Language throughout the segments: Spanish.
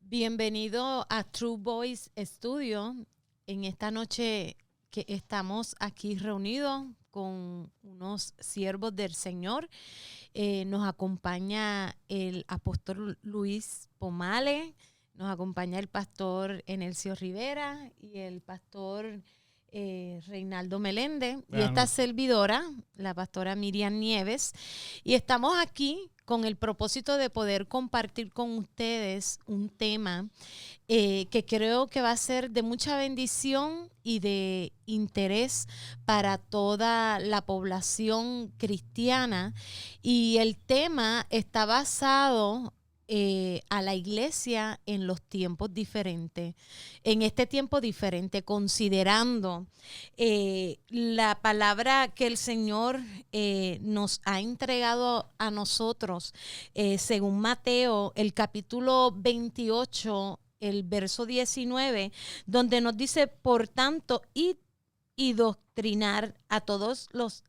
Bienvenido a True Voice Studio. En esta noche que estamos aquí reunidos con unos siervos del Señor, nos acompaña el apóstol Luis Pomale, nos acompaña el pastor Enelcio Rivera y el pastor Reinaldo Meléndez y esta servidora, la pastora Miriam Nieves, y estamos aquí con el propósito de poder compartir con ustedes un tema que creo que va a ser de mucha bendición y de interés para toda la población cristiana. Y el tema está basado a la iglesia en los tiempos diferentes, en este tiempo diferente, considerando la palabra que el Señor nos ha entregado a nosotros, según Mateo, el capítulo 28, el verso 19, donde nos dice: por tanto, id y doctrinar a todos los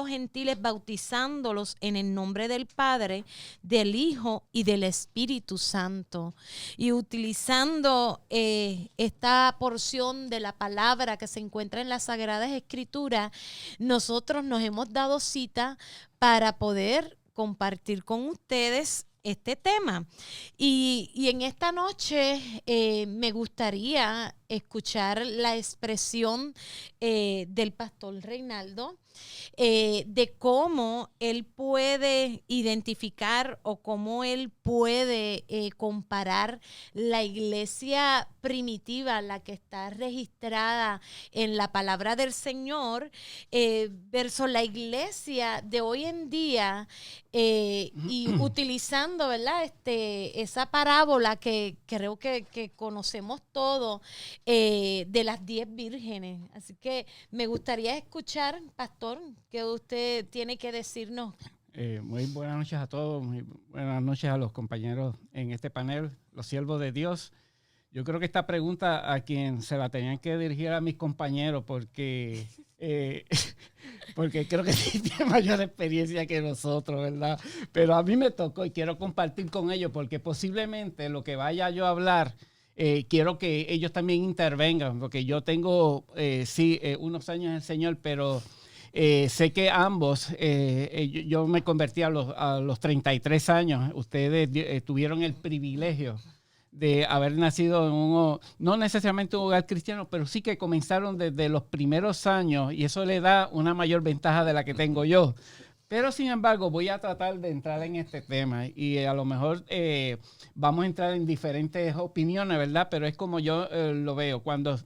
gentiles, bautizándolos en el nombre del Padre, del Hijo y del Espíritu Santo. Y utilizando esta porción de la palabra que se encuentra en las Sagradas Escrituras, nosotros nos hemos dado cita para poder compartir con ustedes este tema. Y en esta noche me gustaría escuchar la expresión del pastor Reinaldo, de cómo él puede identificar o cómo él puede comparar la iglesia primitiva, la que está registrada en la palabra del Señor, versus la iglesia de hoy en día, y utilizando, ¿verdad?, esa parábola que creo que conocemos todos, de las 10 vírgenes. Así que me gustaría escuchar, pastor, qué usted tiene que decirnos. Muy buenas noches a todos, muy buenas noches a los compañeros en este panel, los siervos de Dios. Yo creo que esta pregunta a quien se la tenían que dirigir a mis compañeros, porque creo que tienen mayor experiencia que nosotros, ¿verdad? Pero a mí me tocó y quiero compartir con ellos, porque posiblemente lo que vaya yo a hablar, quiero que ellos también intervengan, porque yo tengo, unos años en el Señor, pero sé que ambos, yo me convertí a los 33 años. Ustedes tuvieron el privilegio de haber nacido en no necesariamente un hogar cristiano, pero sí que comenzaron desde los primeros años, y eso le da una mayor ventaja de la que tengo yo. Pero sin embargo voy a tratar de entrar en este tema y a lo mejor vamos a entrar en diferentes opiniones, ¿verdad? Pero es como yo lo veo. Cuando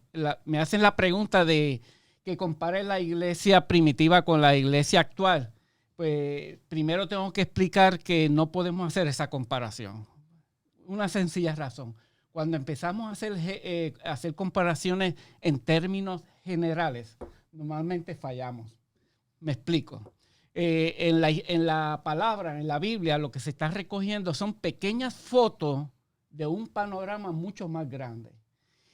me hacen la pregunta de que compare la iglesia primitiva con la iglesia actual, pues primero tengo que explicar que no podemos hacer esa comparación. Una sencilla razón. Cuando empezamos a hacer comparaciones en términos generales, normalmente fallamos. Me explico. En la palabra, en la Biblia, lo que se está recogiendo son pequeñas fotos de un panorama mucho más grande.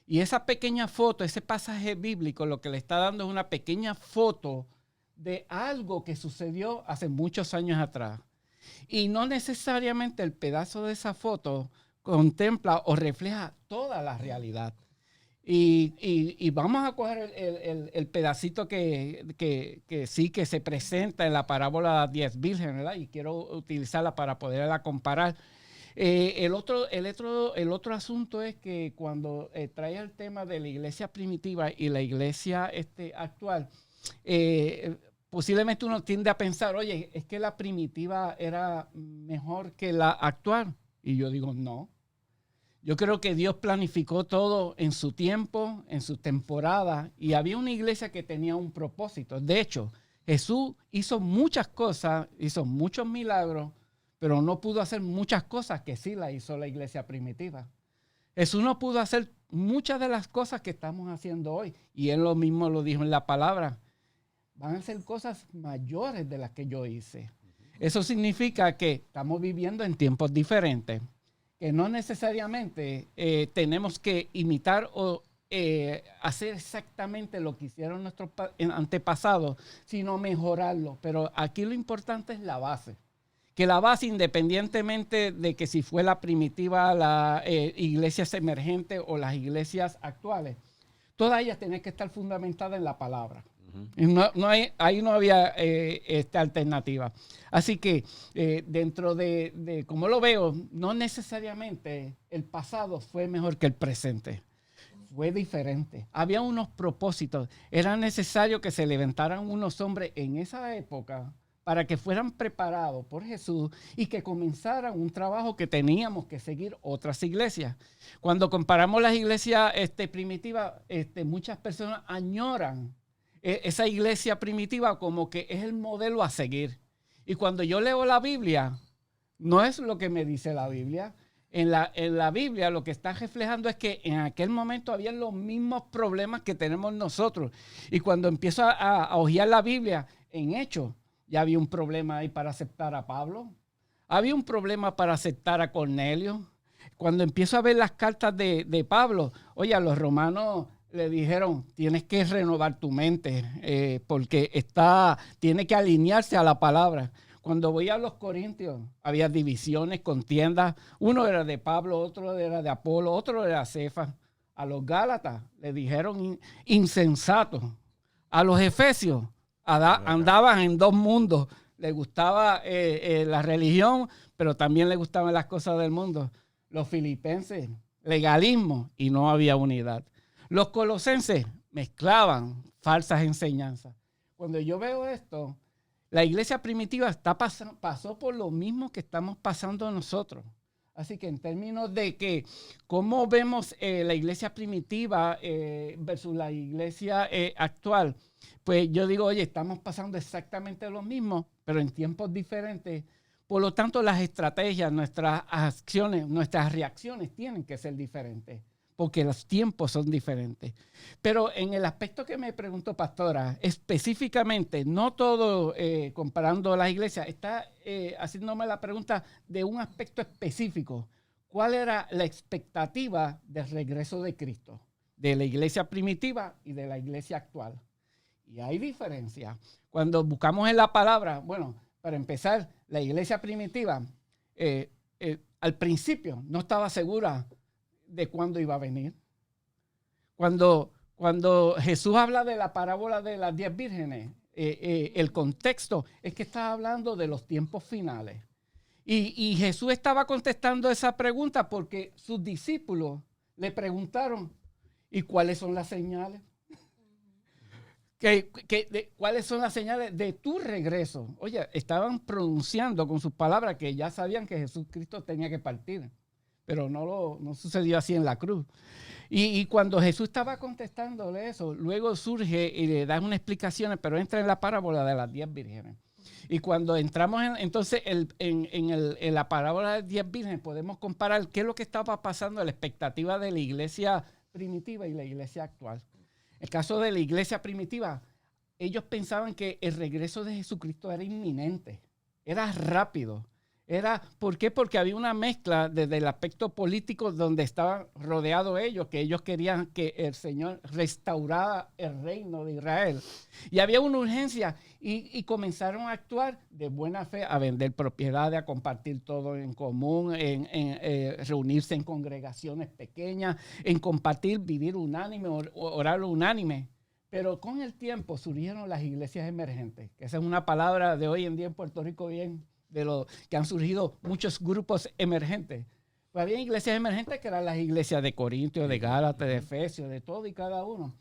Y esa pequeña foto, ese pasaje bíblico, lo que le está dando es una pequeña foto de algo que sucedió hace muchos años atrás. Y no necesariamente el pedazo de esa foto contempla o refleja toda la realidad. Y vamos a coger el pedacito que sí que se presenta en la parábola 10 vírgenes, ¿verdad? Y quiero utilizarla para poderla comparar. El otro asunto es que cuando trae el tema de la iglesia primitiva y la iglesia actual, posiblemente uno tiende a pensar, oye, es que la primitiva era mejor que la actual. Y yo digo, no. Yo creo que Dios planificó todo en su tiempo, en su temporada, y había una iglesia que tenía un propósito. De hecho, Jesús hizo muchas cosas, hizo muchos milagros, pero no pudo hacer muchas cosas que sí la hizo la iglesia primitiva. Jesús no pudo hacer muchas de las cosas que estamos haciendo hoy, y él lo mismo lo dijo en la palabra. Van a ser cosas mayores de las que yo hice. Eso significa que estamos viviendo en tiempos diferentes, que no necesariamente tenemos que imitar o hacer exactamente lo que hicieron nuestros antepasados, sino mejorarlo. Pero aquí lo importante es la base, que la base, independientemente de que si fue la primitiva, las iglesias emergentes o las iglesias actuales, todas ellas tienen que estar fundamentadas en la palabra. Ahí no había esta alternativa. Así que dentro de cómo lo veo, no necesariamente el pasado fue mejor que el presente. Fue diferente. Había unos propósitos. Era necesario que se levantaran unos hombres en esa época para que fueran preparados por Jesús y que comenzaran un trabajo que teníamos que seguir otras iglesias. Cuando comparamos las iglesias primitivas, muchas personas añoran esa iglesia primitiva como que es el modelo a seguir. Y cuando yo leo la Biblia, no es lo que me dice la Biblia. En la Biblia lo que está reflejando es que en aquel momento había los mismos problemas que tenemos nosotros. Y cuando empiezo a hojear la Biblia, en Hechos, ya había un problema ahí para aceptar a Pablo. Había un problema para aceptar a Cornelio. Cuando empiezo a ver las cartas de Pablo, oye, a los romanos le dijeron, tienes que renovar tu mente porque tiene que alinearse a la palabra. Cuando voy a los Corintios, había divisiones, contiendas. Uno era de Pablo, otro era de Apolo, otro era de Cefas. A los Gálatas le dijeron insensatos. A los Efesios andaban en dos mundos. Les gustaba la religión, pero también les gustaban las cosas del mundo. Los Filipenses, legalismo, y no había unidad. Los colosenses mezclaban falsas enseñanzas. Cuando yo veo esto, la iglesia primitiva pasó por lo mismo que estamos pasando nosotros. Así que en términos de que cómo vemos la iglesia primitiva versus la iglesia actual, pues yo digo, oye, estamos pasando exactamente lo mismo, pero en tiempos diferentes. Por lo tanto, las estrategias, nuestras acciones, nuestras reacciones tienen que ser diferentes, porque los tiempos son diferentes. Pero en el aspecto que me preguntó, pastora, específicamente, no todo comparando las iglesias, está haciéndome la pregunta de un aspecto específico. ¿Cuál era la expectativa del regreso de Cristo, de la iglesia primitiva y de la iglesia actual? Y hay diferencia. Cuando buscamos en la palabra, bueno, para empezar, la iglesia primitiva al principio no estaba segura de cuándo iba a venir. Cuando Jesús habla de la parábola de las 10 vírgenes, el contexto es que estaba hablando de los tiempos finales. Y Jesús estaba contestando esa pregunta porque sus discípulos le preguntaron, ¿y cuáles son las señales? ¿Cuáles son las señales de tu regreso? Oye, estaban pronunciando con sus palabras que ya sabían que Jesucristo tenía que partir, pero no sucedió así en la cruz. Y cuando Jesús estaba contestándole eso, luego surge y le da unas explicaciones, pero entra en la parábola de las 10 vírgenes. Y cuando entramos en la parábola de las 10 vírgenes, podemos comparar qué es lo que estaba pasando en la expectativa de la iglesia primitiva y la iglesia actual. El caso de la iglesia primitiva, ellos pensaban que el regreso de Jesucristo era inminente, era rápido. ¿Por qué? Porque había una mezcla desde el aspecto político donde estaban rodeados ellos, que ellos querían que el Señor restaurara el reino de Israel. Y había una urgencia y comenzaron a actuar de buena fe, a vender propiedades, a compartir todo en común, en reunirse en congregaciones pequeñas, en compartir, vivir unánime, orar unánime. Pero con el tiempo surgieron las iglesias emergentes, que esa es una palabra de hoy en día en Puerto Rico bien de lo que han surgido muchos grupos emergentes. Pues había iglesias emergentes que eran las iglesias de Corintios, de Gálatas, de Efesios, de todo y cada uno.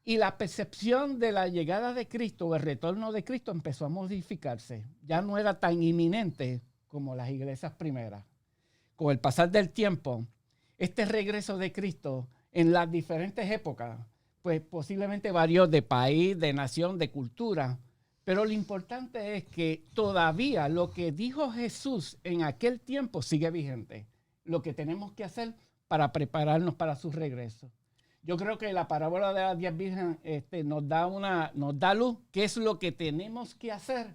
Y la percepción de la llegada de Cristo o el retorno de Cristo empezó a modificarse. Ya no era tan inminente como las iglesias primeras. Con el pasar del tiempo, este regreso de Cristo en las diferentes épocas, pues posiblemente varió de país, de nación, de cultura. Pero lo importante es que todavía lo que dijo Jesús en aquel tiempo sigue vigente. Lo que tenemos que hacer para prepararnos para su regreso. Yo creo que la parábola de las 10 vírgenes nos da luz qué es lo que tenemos que hacer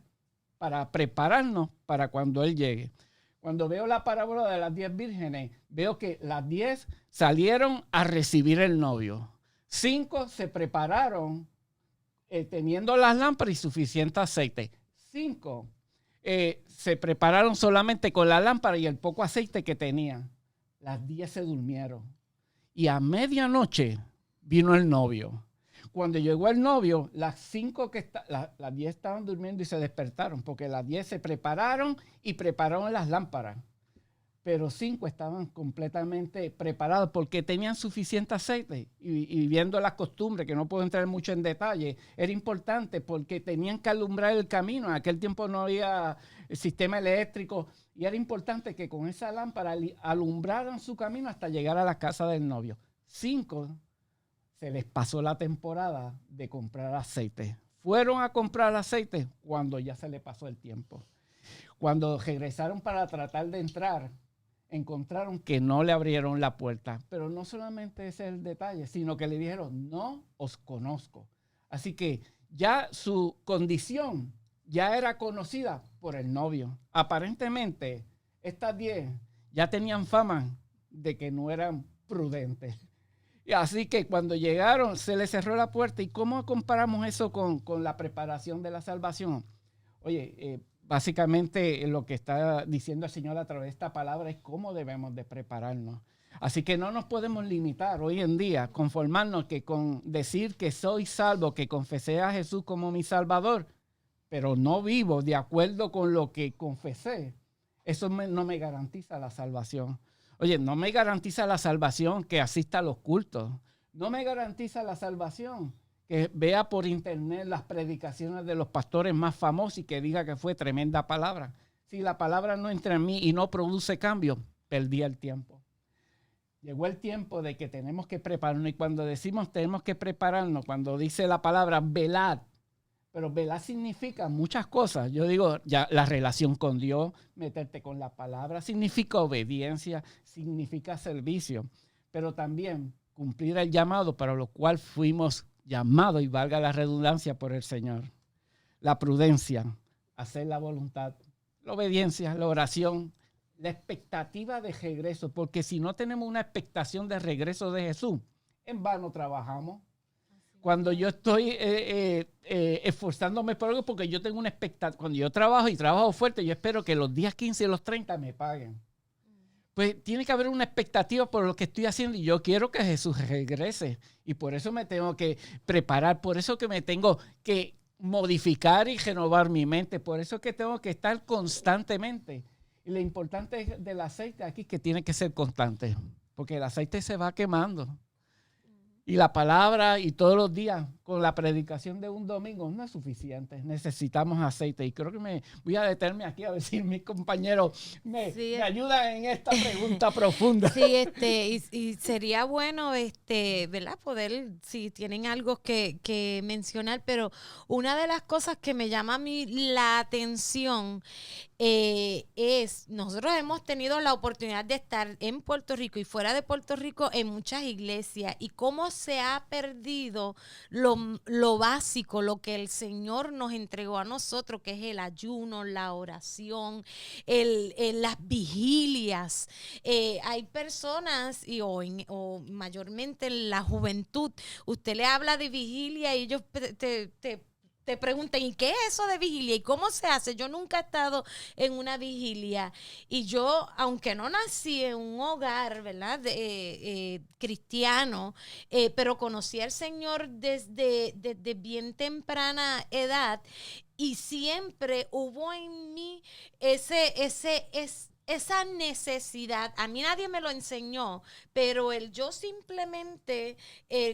para prepararnos para cuando Él llegue. Cuando veo la parábola de las 10 vírgenes, veo que las 10 salieron a recibir el novio. 5 se prepararon teniendo las lámparas y suficiente aceite. 5 se prepararon solamente con la lámpara y el poco aceite que tenían. Las 10 se durmieron. Y a medianoche vino el novio. Cuando llegó el novio, las 10 estaban durmiendo y se despertaron, porque las 10 se prepararon y prepararon las lámparas. Pero 5 estaban completamente preparados porque tenían suficiente aceite. Y viendo las costumbres, que no puedo entrar mucho en detalle, era importante porque tenían que alumbrar el camino. En aquel tiempo no había sistema eléctrico y era importante que con esa lámpara alumbraran su camino hasta llegar a la casa del novio. 5 se les pasó la temporada de comprar aceite. Fueron a comprar aceite cuando ya se les pasó el tiempo. Cuando regresaron para tratar de entrar, encontraron que no le abrieron la puerta. Pero no solamente ese es el detalle, sino que le dijeron, no os conozco. Así que ya su condición ya era conocida por el novio. Aparentemente, estas 10 ya tenían fama de que no eran prudentes. Y así que cuando llegaron, se les cerró la puerta. ¿Y cómo comparamos eso con la preparación de la salvación? Oye, básicamente lo que está diciendo el Señor a través de esta palabra es cómo debemos de prepararnos. Así que no nos podemos limitar hoy en día, conformarnos que con decir que soy salvo, que confesé a Jesús como mi Salvador, pero no vivo de acuerdo con lo que confesé. Eso no me garantiza la salvación. Oye, no me garantiza la salvación que asista a los cultos. No me garantiza la salvación que vea por internet las predicaciones de los pastores más famosos y que diga que fue tremenda palabra. Si la palabra no entra en mí y no produce cambio, perdí el tiempo. Llegó el tiempo de que tenemos que prepararnos. Y cuando decimos tenemos que prepararnos, cuando dice la palabra velad, pero velar significa muchas cosas. Yo digo, ya la relación con Dios, meterte con la palabra, significa obediencia, significa servicio, pero también cumplir el llamado para lo cual fuimos llamados, y valga la redundancia, por el Señor. La prudencia, hacer la voluntad, la obediencia, la oración, la expectativa de regreso, porque si no tenemos una expectación de regreso de Jesús, en vano trabajamos. Cuando yo estoy esforzándome por algo, porque yo tengo una expectativa, cuando yo trabajo y trabajo fuerte, yo espero que los días 15 y los 30 me paguen. Pues tiene que haber una expectativa por lo que estoy haciendo y yo quiero que Jesús regrese. Y por eso me tengo que preparar, por eso que me tengo que modificar y renovar mi mente, por eso que tengo que estar constantemente. Y lo importante del aceite aquí es que tiene que ser constante, porque el aceite se va quemando. Y la palabra y todos los días con la predicación de un domingo no es suficiente. Necesitamos aceite. Y creo que me voy a detenerme aquí a ver si mis compañeros me ayudan en esta pregunta profunda. Sí, y sería bueno, ¿verdad? Poder, si tienen algo que mencionar, pero una de las cosas que me llama a mí la atención es, nosotros hemos tenido la oportunidad de estar en Puerto Rico y fuera de Puerto Rico en muchas iglesias, y cómo se ha perdido lo básico, lo que el Señor nos entregó a nosotros, que es el ayuno, la oración, las vigilias. Hay personas, o mayormente en la juventud, usted le habla de vigilia y ellos te preguntan, ¿y qué es eso de vigilia? ¿Y cómo se hace? Yo nunca he estado en una vigilia. Y yo, aunque no nací en un hogar, ¿verdad? Cristiano, pero conocí al Señor desde bien temprana edad, y siempre hubo en mí esa necesidad. A mí nadie me lo enseñó, pero yo simplemente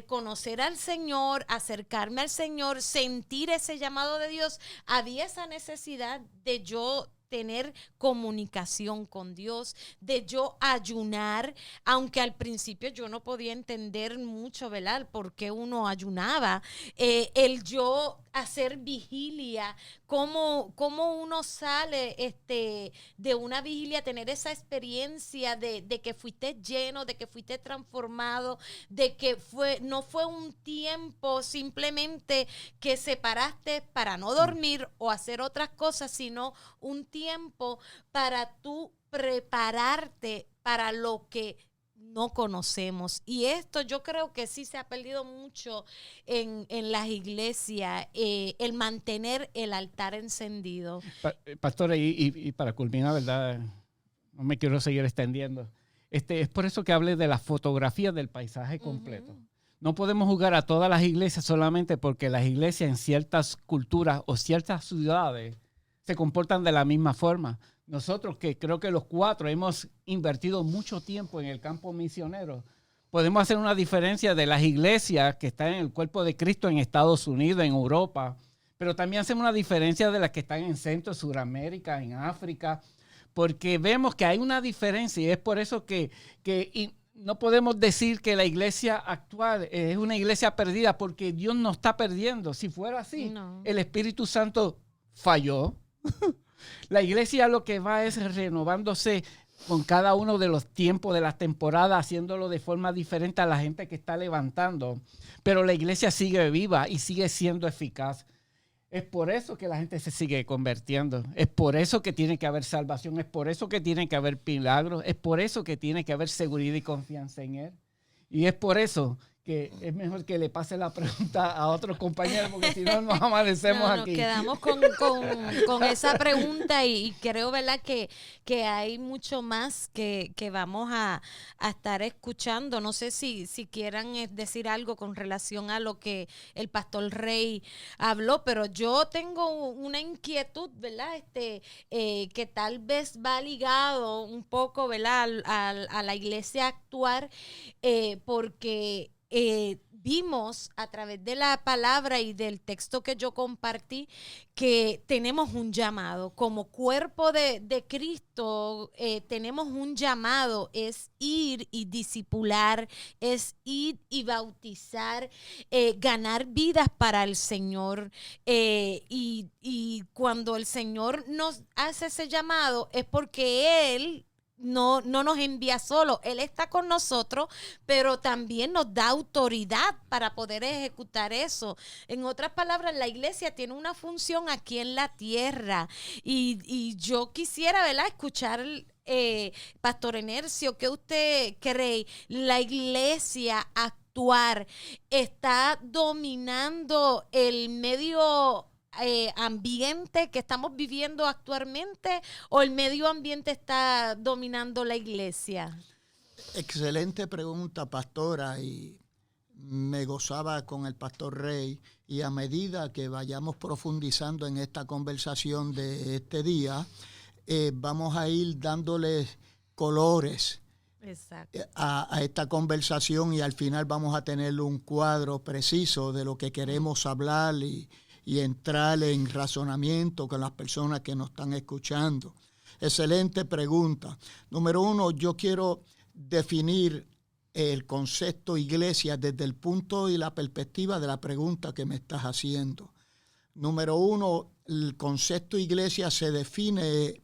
conocer al Señor, acercarme al Señor, sentir ese llamado de Dios, había esa necesidad de yo tener comunicación con Dios, de yo ayunar, aunque al principio yo no podía entender mucho, ¿verdad?, por qué uno ayunaba, el yo hacer vigilia, cómo uno sale de una vigilia, tener esa experiencia de que fuiste lleno, de que fuiste transformado, de que no fue un tiempo simplemente que separaste para no dormir o hacer otras cosas, sino un tiempo para tú prepararte para lo que no conocemos. Y esto yo creo que sí se ha perdido mucho en las iglesias, el mantener el altar encendido. Pastora, y para culminar, ¿verdad? No me quiero seguir extendiendo. Es por eso que hablé de la fotografía del paisaje completo. No podemos juzgar a todas las iglesias solamente porque las iglesias en ciertas culturas o ciertas ciudades se comportan de la misma forma. Nosotros, que creo que los 4 hemos invertido mucho tiempo en el campo misionero, podemos hacer una diferencia de las iglesias que están en el cuerpo de Cristo en Estados Unidos, en Europa, pero también hacemos una diferencia de las que están en Centro, Suramérica, en África, porque vemos que hay una diferencia y es por eso que no podemos decir que la iglesia actual es una iglesia perdida, porque Dios no está perdiendo. Si fuera así, no. El Espíritu Santo falló. La iglesia lo que va es renovándose con cada uno de los tiempos de las temporadas, haciéndolo de forma diferente a la gente que está levantando. Pero la iglesia sigue viva y sigue siendo eficaz. Es por eso que la gente se sigue convirtiendo. Es por eso que tiene que haber salvación. Es por eso que tiene que haber milagros. Es por eso que tiene que haber seguridad y confianza en Él. Y es por eso que es mejor que le pase la pregunta a otros compañeros, porque si no nos amanecemos aquí. Nos quedamos con esa pregunta y creo, ¿verdad?, que hay mucho más que vamos a estar escuchando. No sé si quieran decir algo con relación a lo que el pastor Rey habló, pero yo tengo una inquietud, ¿verdad?, que tal vez va ligado un poco, ¿verdad?, a la iglesia actual, porque vimos a través de la palabra y del texto que yo compartí que tenemos un llamado. Como cuerpo de Cristo, tenemos un llamado, es ir y discipular, es ir y bautizar, ganar vidas para el Señor. Y cuando el Señor nos hace ese llamado es porque Él no nos envía solo, Él está con nosotros, pero también nos da autoridad para poder ejecutar eso. En otras palabras, la iglesia tiene una función aquí en la tierra y yo quisiera, ¿verdad?, escuchar, Pastor Enercio, ¿qué usted cree? La iglesia actual está dominando el medio ambiente que estamos viviendo actualmente, o el medio ambiente está dominando la iglesia? Excelente pregunta, pastora, y me gozaba con el pastor Rey, y a medida que vayamos profundizando en esta conversación de este día, vamos a ir dándole colores a esta conversación, y al final vamos a tener un cuadro preciso de lo que queremos hablar y entrar en razonamiento con las personas que nos están escuchando. Excelente pregunta. Número 1, yo quiero definir el concepto iglesia desde el punto y la perspectiva de la pregunta que me estás haciendo. Número 1, el concepto iglesia se define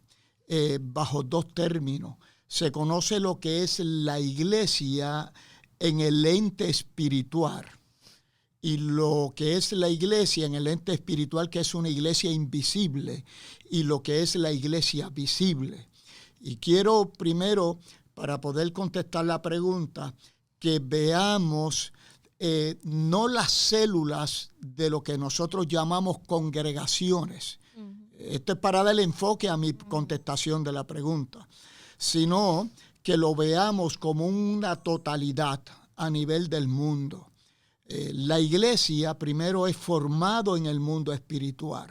bajo 2 términos. Se conoce lo que es la iglesia en el ente espiritual, y lo que es la iglesia en el ente espiritual, que es una iglesia invisible, y lo que es la iglesia visible. Y quiero primero, para poder contestar la pregunta, que veamos no las células de lo que nosotros llamamos congregaciones. Esto es para dar enfoque a mi contestación de la pregunta, sino que lo veamos como una totalidad a nivel del mundo. La iglesia primero es formado en el mundo espiritual,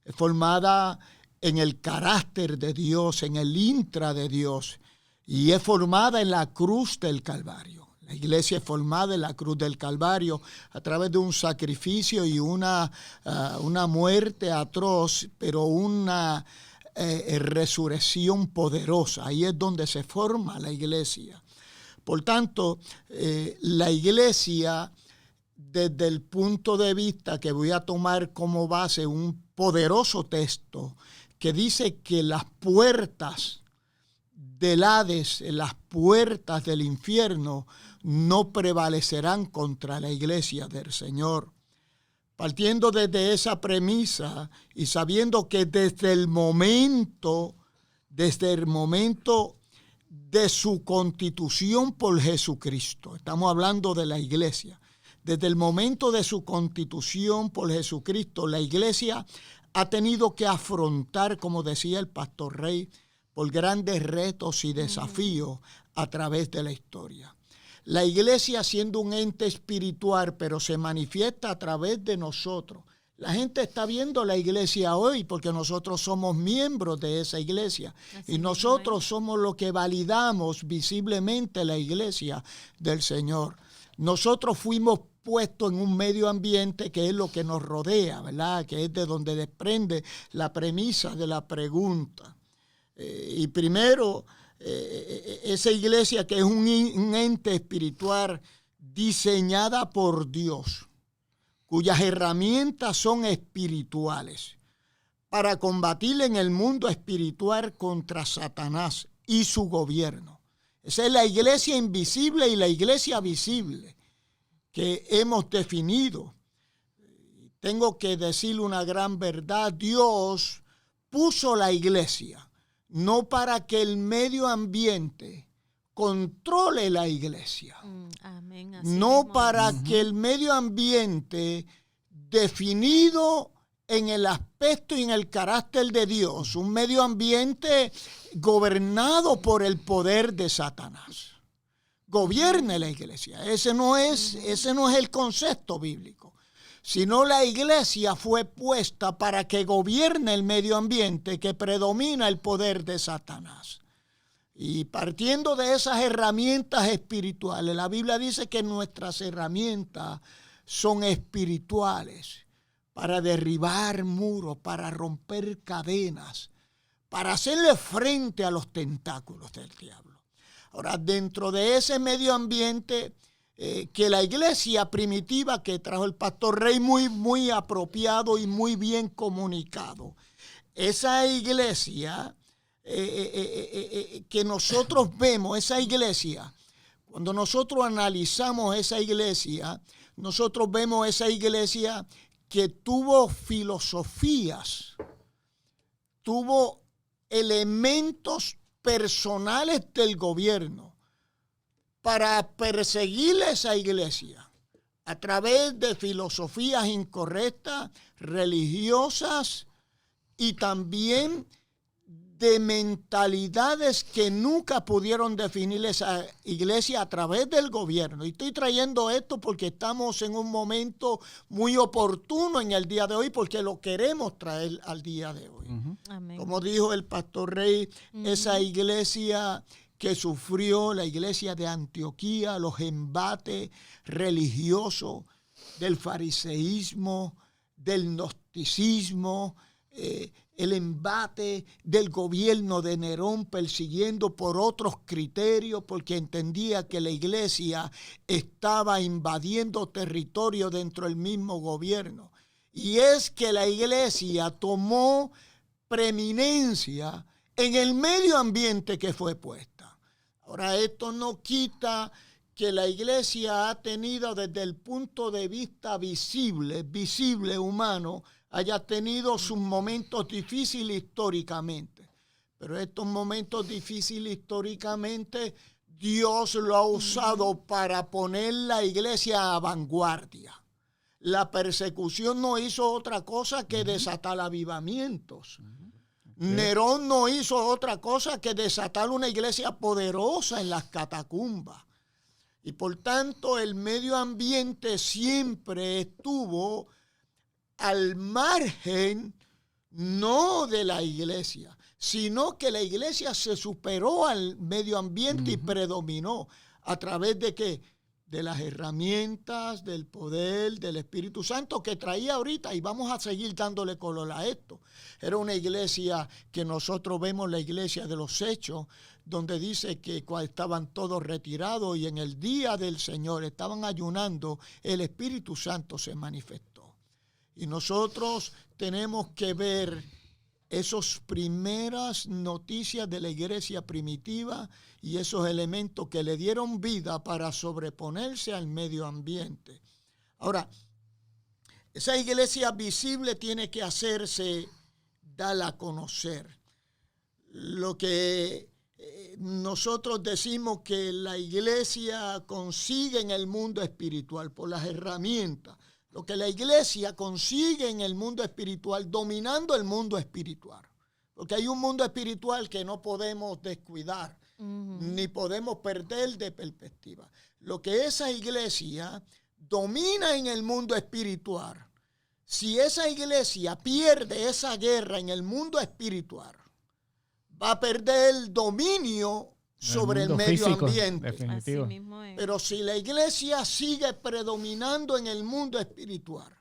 es formada en el carácter de Dios, en el intra de Dios, y es formada en la cruz del Calvario. La iglesia es formada en la cruz del Calvario a través de un sacrificio y una muerte atroz, pero una resurrección poderosa. Ahí es donde se forma la iglesia. Por tanto, la iglesia, desde el punto de vista que voy a tomar como base un poderoso texto que dice que las puertas del Hades, las puertas del infierno, no prevalecerán contra la iglesia del Señor. Partiendo desde esa premisa y sabiendo que desde el momento de su constitución por Jesucristo. Estamos hablando de la iglesia. Desde el momento de su constitución por Jesucristo, la iglesia ha tenido que afrontar, como decía el pastor Rey, por grandes retos y desafíos a través de la historia. La iglesia siendo un ente espiritual, pero se manifiesta a través de nosotros. La gente está viendo la iglesia hoy porque nosotros somos miembros de esa iglesia. Así y nosotros somos los que validamos visiblemente la iglesia del Señor. Nosotros fuimos puestos en un medio ambiente que es lo que nos rodea, ¿verdad? Que es de donde desprende la premisa de la pregunta. Y primero, esa iglesia que es un ente espiritual diseñada por Dios, cuyas herramientas son espirituales, para combatir en el mundo espiritual contra Satanás y su gobierno. Esa es la iglesia invisible y la iglesia visible que hemos definido. Tengo que decirle una gran verdad. Dios puso la iglesia no para que el medio ambiente controle la iglesia. Amén. Así no mismo para es. que el medio ambiente definido en el aspecto y en el carácter de Dios, un medio ambiente gobernado por el poder de Satanás, gobierne la iglesia. Ese no es el concepto bíblico, sino la iglesia fue puesta para que gobierne el medio ambiente que predomina el poder de Satanás. Y partiendo de esas herramientas espirituales, la Biblia dice que nuestras herramientas son espirituales para derribar muros, para romper cadenas, para hacerle frente a los tentáculos del diablo. Ahora, dentro de ese medio ambiente que la iglesia primitiva que trajo el pastor Rey, muy apropiado y muy bien comunicado, esa iglesia que nosotros vemos, esa iglesia, cuando nosotros analizamos esa iglesia, nosotros vemos esa iglesia que tuvo filosofías, tuvo elementos personales del gobierno para perseguir esa iglesia a través de filosofías incorrectas, religiosas y también de mentalidades que nunca pudieron definir esa iglesia a través del gobierno. Y estoy trayendo esto porque estamos en un momento muy oportuno en el día de hoy, porque lo queremos traer al día de hoy. Amén. Como dijo el pastor Rey, esa iglesia que sufrió, la iglesia de Antioquía, los embates religiosos del fariseísmo, del gnosticismo, el embate del gobierno de Nerón persiguiendo por otros criterios porque entendía que la iglesia estaba invadiendo territorio dentro del mismo gobierno. Y es que la iglesia tomó preeminencia en el medio ambiente que fue puesta. Ahora, esto no quita que la iglesia ha tenido desde el punto de vista visible, humano, haya tenido sus momentos difíciles históricamente. Pero estos momentos difíciles históricamente, Dios lo ha usado para poner la iglesia a vanguardia. La persecución no hizo otra cosa que desatar avivamientos. Nerón no hizo otra cosa que desatar una iglesia poderosa en las catacumbas. Y por tanto, el medio ambiente siempre estuvo al margen, no de la iglesia, sino que la iglesia se superó al medio ambiente y predominó. ¿A través de qué? De las herramientas, del poder, del Espíritu Santo que traía ahorita, y vamos a seguir dándole color a esto. Era una iglesia que nosotros vemos, la iglesia de los Hechos, donde dice que cuando estaban todos retirados y en el día del Señor estaban ayunando, el Espíritu Santo se manifestó. Y nosotros tenemos que ver esas primeras noticias de la iglesia primitiva y esos elementos que le dieron vida para sobreponerse al medio ambiente. Ahora, esa iglesia visible tiene que hacerse dar a conocer. Lo que nosotros decimos que la iglesia consigue en el mundo espiritual por las herramientas. Lo que la iglesia consigue en el mundo espiritual, dominando el mundo espiritual. Porque hay un mundo espiritual que no podemos descuidar, ni podemos perder de perspectiva. Lo que esa iglesia domina en el mundo espiritual, si esa iglesia pierde esa guerra en el mundo espiritual, va a perder el dominio sobre el medio físico, ambiente. Definitivo. Así mismo es. Pero si la iglesia sigue predominando en el mundo espiritual,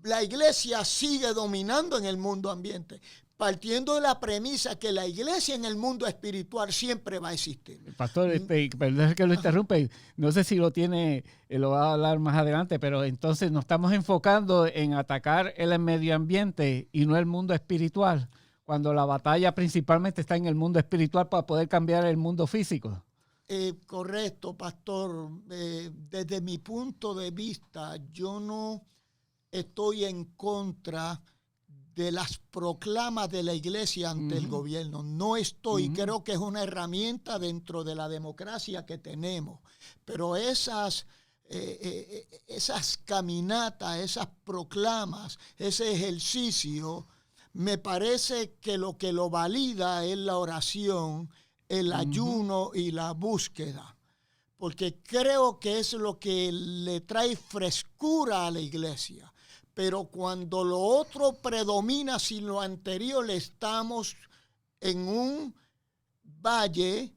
la iglesia sigue dominando en el mundo ambiente, partiendo de la premisa que la iglesia en el mundo espiritual siempre va a existir. Pastor, perdón que lo interrumpe, no sé si lo tiene, lo va a hablar más adelante, pero entonces nos estamos enfocando en atacar el medio ambiente y no el mundo espiritual, cuando la batalla principalmente está en el mundo espiritual para poder cambiar el mundo físico. Correcto, pastor. Desde mi punto de vista, yo no estoy en contra de las proclamas de la iglesia ante el gobierno. No estoy. Creo que es una herramienta dentro de la democracia que tenemos. Pero esas caminatas, esas proclamas, ese ejercicio, me parece que lo valida es la oración, el ayuno y la búsqueda. Porque creo que es lo que le trae frescura a la iglesia. Pero cuando lo otro predomina sin lo anterior, estamos en un valle,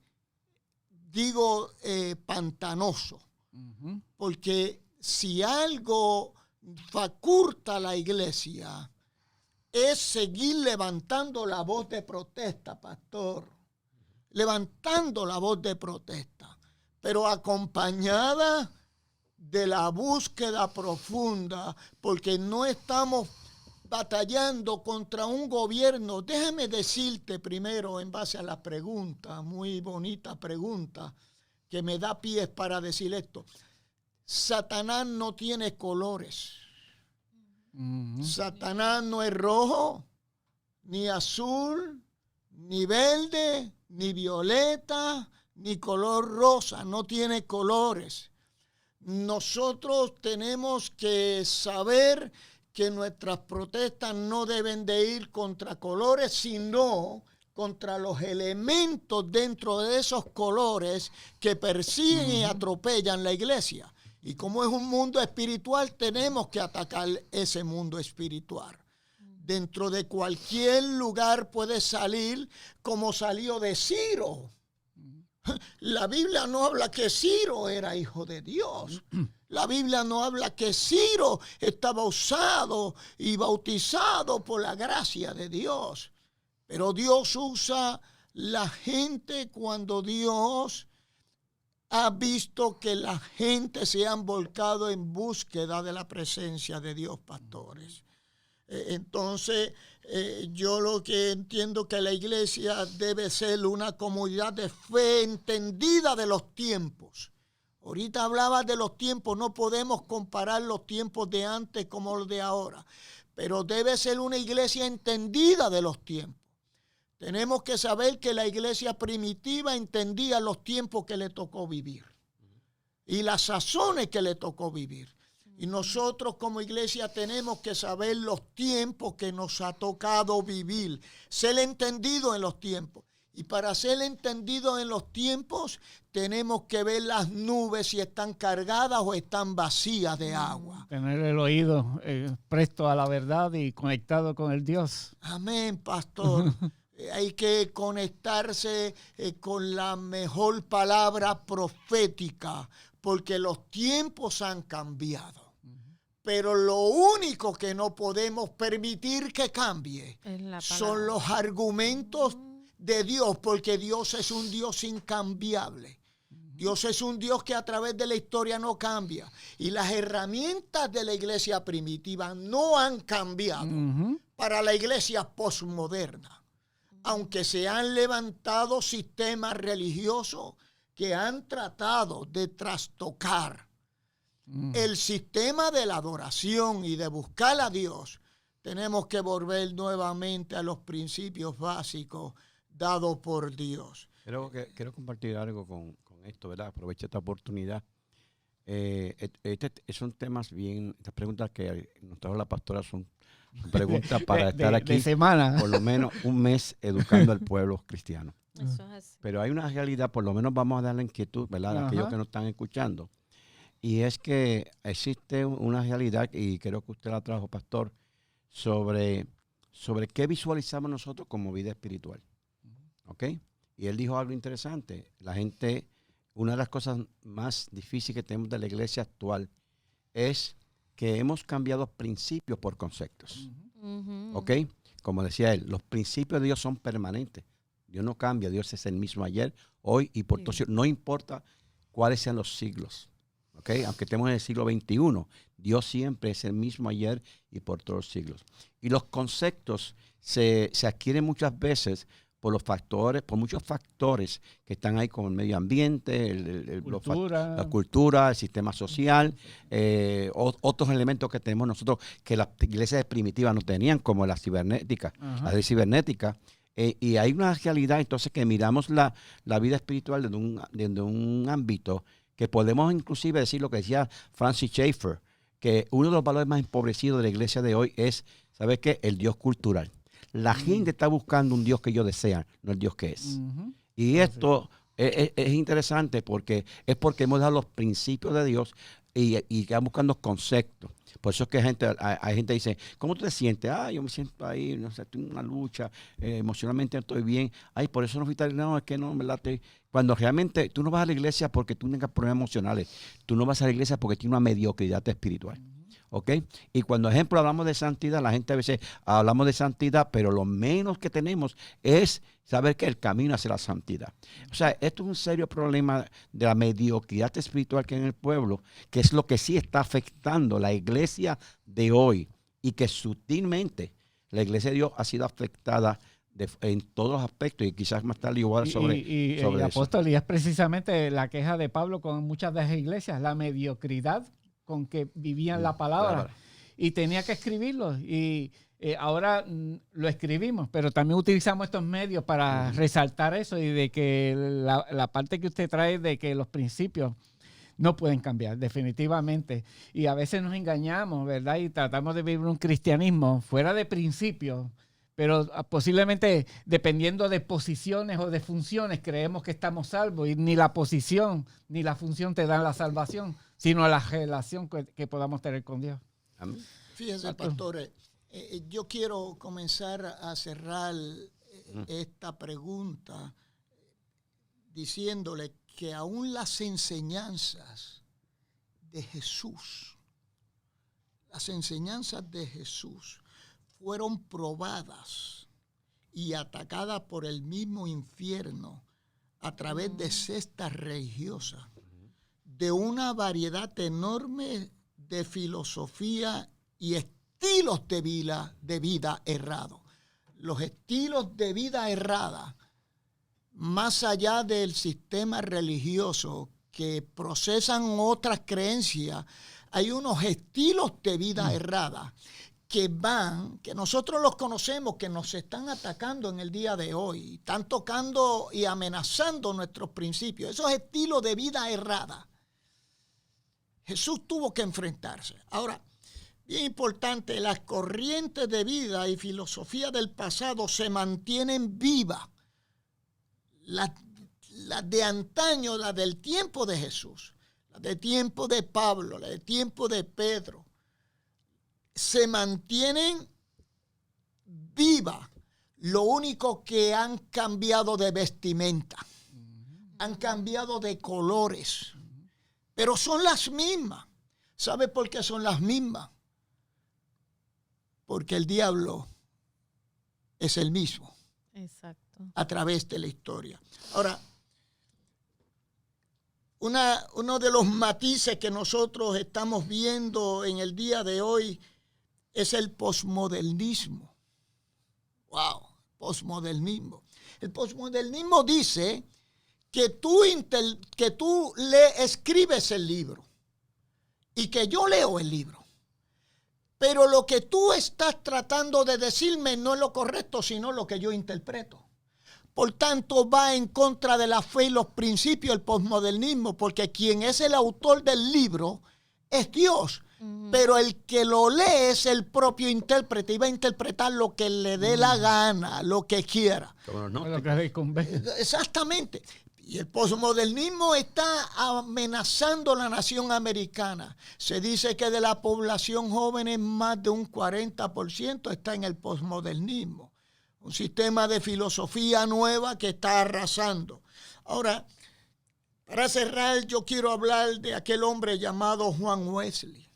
pantanoso. Porque si algo faculta a la iglesia es seguir levantando la voz de protesta, pastor. Levantando la voz de protesta, pero acompañada de la búsqueda profunda, porque no estamos batallando contra un gobierno. Déjame decirte primero, en base a la pregunta, muy bonita pregunta, que me da pies para decir esto. Satanás no tiene colores. Satanás no es rojo, ni azul, ni verde, ni violeta, ni color rosa. No tiene colores. Nosotros tenemos que saber que nuestras protestas no deben de ir contra colores, sino contra los elementos dentro de esos colores que persiguen y atropellan la iglesia. Y como es un mundo espiritual, tenemos que atacar ese mundo espiritual. Dentro de cualquier lugar puede salir como salió de Ciro. La Biblia no habla que Ciro era hijo de Dios. La Biblia no habla que Ciro estaba usado y bautizado por la gracia de Dios. Pero Dios usa la gente cuando Dios ha visto que la gente se han volcado en búsqueda de la presencia de Dios, pastores. Entonces, yo lo que entiendo que la iglesia debe ser una comunidad de fe entendida de los tiempos. Ahorita hablaba de los tiempos, no podemos comparar los tiempos de antes como los de ahora, pero debe ser una iglesia entendida de los tiempos. Tenemos que saber que la iglesia primitiva entendía los tiempos que le tocó vivir y las sazones que le tocó vivir. Y nosotros como iglesia tenemos que saber los tiempos que nos ha tocado vivir, ser entendido en los tiempos. Y para ser entendido en los tiempos, tenemos que ver las nubes si están cargadas o están vacías de agua. Tener el oído presto a la verdad y conectado con el Dios. Amén, pastor. Hay que conectarse con la mejor palabra profética, porque los tiempos han cambiado. Pero lo único que no podemos permitir que cambie son los argumentos de Dios, porque Dios es un Dios incambiable. Dios es un Dios que a través de la historia no cambia. Y las herramientas de la iglesia primitiva no han cambiado para la iglesia postmoderna. Aunque se han levantado sistemas religiosos que han tratado de trastocar el sistema de la adoración y de buscar a Dios, tenemos que volver nuevamente a los principios básicos dados por Dios. Quiero compartir algo con esto, ¿verdad? Aprovecho esta oportunidad. Son temas bien, estas preguntas que nos trajo la pastora son preguntas para estar aquí de semana. por lo menos un mes educando al pueblo cristiano. Eso es así. Pero hay una realidad, por lo menos vamos a dar la inquietud, ¿verdad? A aquellos que nos están escuchando. Y es que existe una realidad, y creo que usted la trajo, pastor, sobre qué visualizamos nosotros como vida espiritual. ¿Ok? Y él dijo algo interesante. La gente, una de las cosas más difíciles que tenemos de la iglesia actual es que hemos cambiado principios por conceptos. ¿Ok? Como decía él, los principios de Dios son permanentes. Dios no cambia, Dios es el mismo ayer, hoy y por todos. No importa cuáles sean los siglos. ¿Ok? Aunque estemos en el siglo XXI, Dios siempre es el mismo ayer y por todos los siglos. Y los conceptos se adquieren muchas veces por muchos factores que están ahí, como el medio ambiente, la cultura, el sistema social, otros elementos que tenemos nosotros que las iglesias primitivas no tenían, como la cibernética, la ley cibernética. Y hay una realidad entonces que miramos la vida espiritual desde un ámbito que podemos inclusive decir lo que decía Francis Schaeffer, que uno de los valores más empobrecidos de la iglesia de hoy es, ¿sabes qué? El Dios cultural. La gente está buscando un Dios que ellos desean, no el Dios que es. Y esto es interesante porque hemos dado los principios de Dios y están buscando conceptos. Por eso es que hay gente que dice, ¿cómo tú te sientes? Yo me siento ahí, no sé, estoy en una lucha, emocionalmente estoy bien. Por eso no fui tal, no, es que no, ¿verdad? Cuando realmente tú no vas a la iglesia porque tú tengas problemas emocionales, tú no vas a la iglesia porque tienes una mediocridad espiritual. ¿Ok? Y cuando, por ejemplo, hablamos de santidad, la gente a veces hablamos de santidad, pero lo menos que tenemos es saber que el camino hacia la santidad. O sea, esto es un serio problema de la mediocridad espiritual que hay en el pueblo, que es lo que sí está afectando la iglesia de hoy y que sutilmente la iglesia de Dios ha sido afectada en todos los aspectos y quizás más tarde igual sobre eso. Apóstol, y es precisamente la queja de Pablo con muchas de las iglesias, la mediocridad con que vivían la palabra. Y tenía que escribirlo. Y ahora lo escribimos, pero también utilizamos estos medios para resaltar eso y de que la parte que usted trae de que los principios no pueden cambiar, definitivamente. Y a veces nos engañamos, ¿verdad? Y tratamos de vivir un cristianismo fuera de principios, pero posiblemente dependiendo de posiciones o de funciones creemos que estamos salvos y ni la posición ni la función te dan la salvación, sino la relación que podamos tener con Dios. Amén. Fíjense, pastores, yo quiero comenzar a cerrar esta pregunta diciéndole que aún las enseñanzas de Jesús, fueron probadas y atacadas por el mismo infierno a través de sectas religiosas, de una variedad enorme de filosofía y estilos de vida errados. Los estilos de vida errada, más allá del sistema religioso que procesan otras creencias, hay unos estilos de vida errada que nosotros los conocemos, que nos están atacando en el día de hoy, están tocando y amenazando nuestros principios. Esos estilos de vida errada, Jesús tuvo que enfrentarse. Ahora, bien importante, las corrientes de vida y filosofía del pasado se mantienen vivas. Las de antaño, las del tiempo de Jesús, las del tiempo de Pablo, las del tiempo de Pedro, se mantienen vivas. Lo único que han cambiado de vestimenta, han cambiado de colores, pero son las mismas. ¿Sabe por qué son las mismas? Porque el diablo es el mismo. Exacto. A través de la historia. Ahora, uno de los matices que nosotros estamos viendo en el día de hoy es el posmodernismo. ¡Wow! Posmodernismo. El posmodernismo dice que tú escribes el libro y que yo leo el libro. Pero lo que tú estás tratando de decirme no es lo correcto, sino lo que yo interpreto. por tanto va en contra de la fe y los principios del posmodernismo, porque quien es el autor del libro es Dios. Pero el que lo lee es el propio intérprete y va a interpretar lo que le dé la gana, lo que quiera. Lo que le convenga. Exactamente. Y el posmodernismo está amenazando la nación americana. Se dice que de la población joven más de un 40% está en el posmodernismo. Un sistema de filosofía nueva que está arrasando. Ahora, para cerrar, yo quiero hablar de aquel hombre llamado Juan Wesley.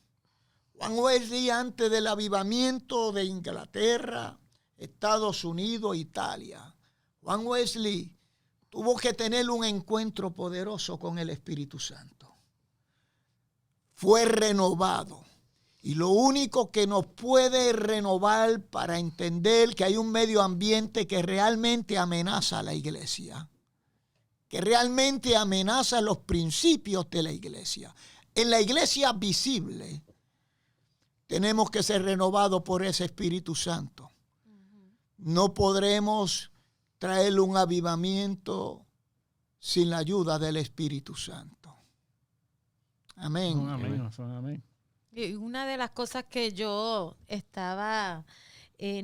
Juan Wesley, antes del avivamiento de Inglaterra, Estados Unidos, Italia. Juan Wesley tuvo que tener un encuentro poderoso con el Espíritu Santo. Fue renovado. Y lo único que nos puede renovar para entender que hay un medio ambiente que realmente amenaza a la iglesia, que realmente amenaza los principios de la iglesia. En la iglesia visible, tenemos que ser renovados por ese Espíritu Santo. No podremos traer un avivamiento sin la ayuda del Espíritu Santo. Amén. Amén. Amén. Y una de las cosas que yo estaba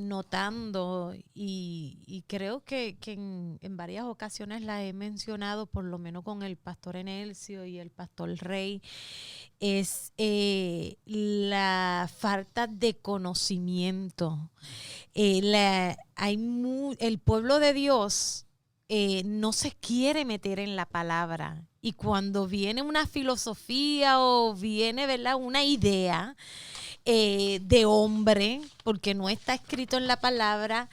notando y creo que en varias ocasiones la he mencionado, por lo menos con el pastor Enelcio y el pastor Rey, es la falta de conocimiento. El pueblo de Dios no se quiere meter en la palabra. Y cuando viene una filosofía o viene, ¿verdad?, una idea de hombre, porque no está escrito en la palabra,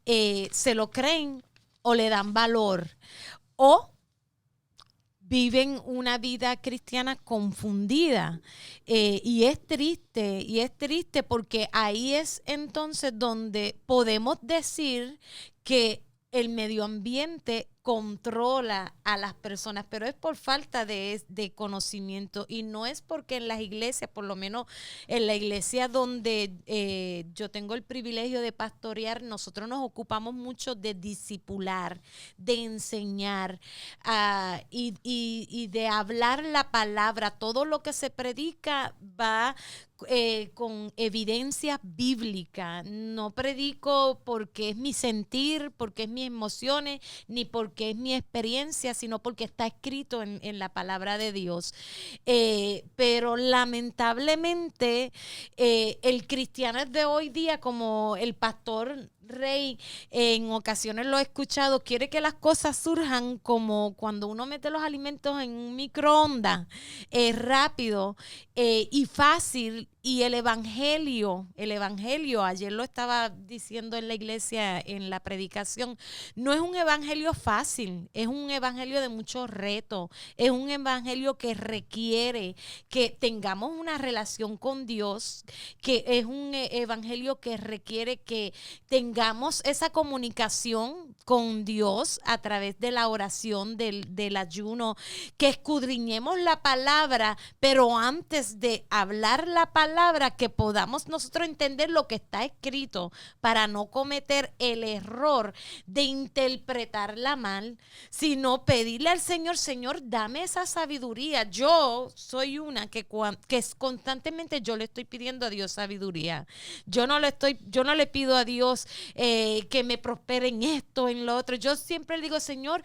se lo creen o le dan valor. O viven una vida cristiana confundida. Y es triste porque ahí es entonces donde podemos decir que el medio ambiente controla a las personas, pero es por falta de conocimiento, y no es porque en las iglesias, por lo menos en la iglesia donde yo tengo el privilegio de pastorear, nosotros nos ocupamos mucho de discipular, de enseñar y de hablar la palabra. Todo lo que se predica va con evidencia bíblica. No predico porque es mi sentir, porque es mis emociones, ni porque es mi experiencia, sino porque está escrito en la palabra de Dios. Pero lamentablemente el cristiano de hoy día, como el pastor Rey en ocasiones lo he escuchado, quiere que las cosas surjan como cuando uno mete los alimentos en un microondas, rápido y fácil. Y el evangelio, ayer lo estaba diciendo en la iglesia, en la predicación, no es un evangelio fácil, es un evangelio de muchos retos, es un evangelio que requiere que tengamos una relación con Dios, que es un evangelio que requiere que tengamos esa comunicación con Dios a través de la oración, del ayuno, que escudriñemos la palabra, pero antes de hablar la palabra, que podamos nosotros entender lo que está escrito para no cometer el error de interpretarla mal, sino pedirle al Señor: Señor, dame esa sabiduría. Yo soy una que constantemente yo le estoy pidiendo a Dios sabiduría. Yo no le pido a Dios que me prospere en esto, en lo otro. Yo siempre le digo: Señor,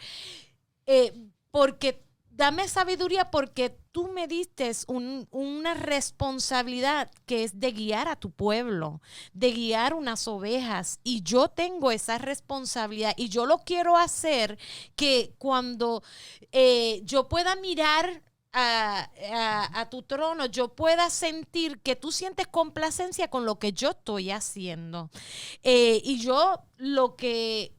porque dame sabiduría, porque tú me diste una responsabilidad que es de guiar a tu pueblo, de guiar unas ovejas, y yo tengo esa responsabilidad y yo lo quiero hacer que cuando yo pueda mirar a tu trono, yo pueda sentir que tú sientes complacencia con lo que yo estoy haciendo. Y yo lo que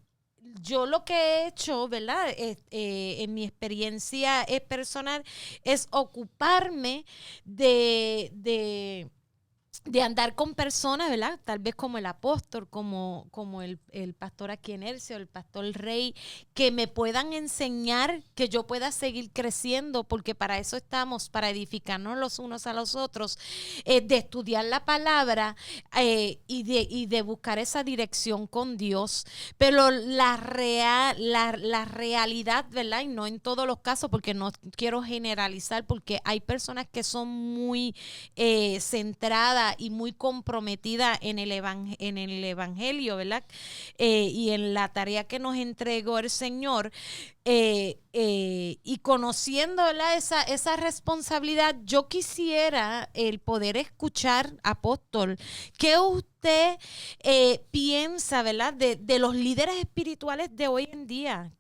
he hecho, ¿verdad? En mi experiencia personal, es ocuparme de de andar con personas, ¿verdad? Tal vez como el apóstol, como el pastor aquí en Hercio, el pastor Rey, que me puedan enseñar, que yo pueda seguir creciendo, porque para eso estamos, para edificarnos los unos a los otros, de estudiar la palabra y de buscar esa dirección con Dios. Pero la realidad, ¿verdad? Y no en todos los casos, porque no quiero generalizar, porque hay personas que son muy centradas y muy comprometida en el evangelio, ¿verdad? Y en la tarea que nos entregó el Señor, y conociendo, ¿verdad?, esa responsabilidad, yo quisiera el poder escuchar, apóstol, ¿qué usted piensa, ¿verdad?, de los líderes espirituales de hoy en día?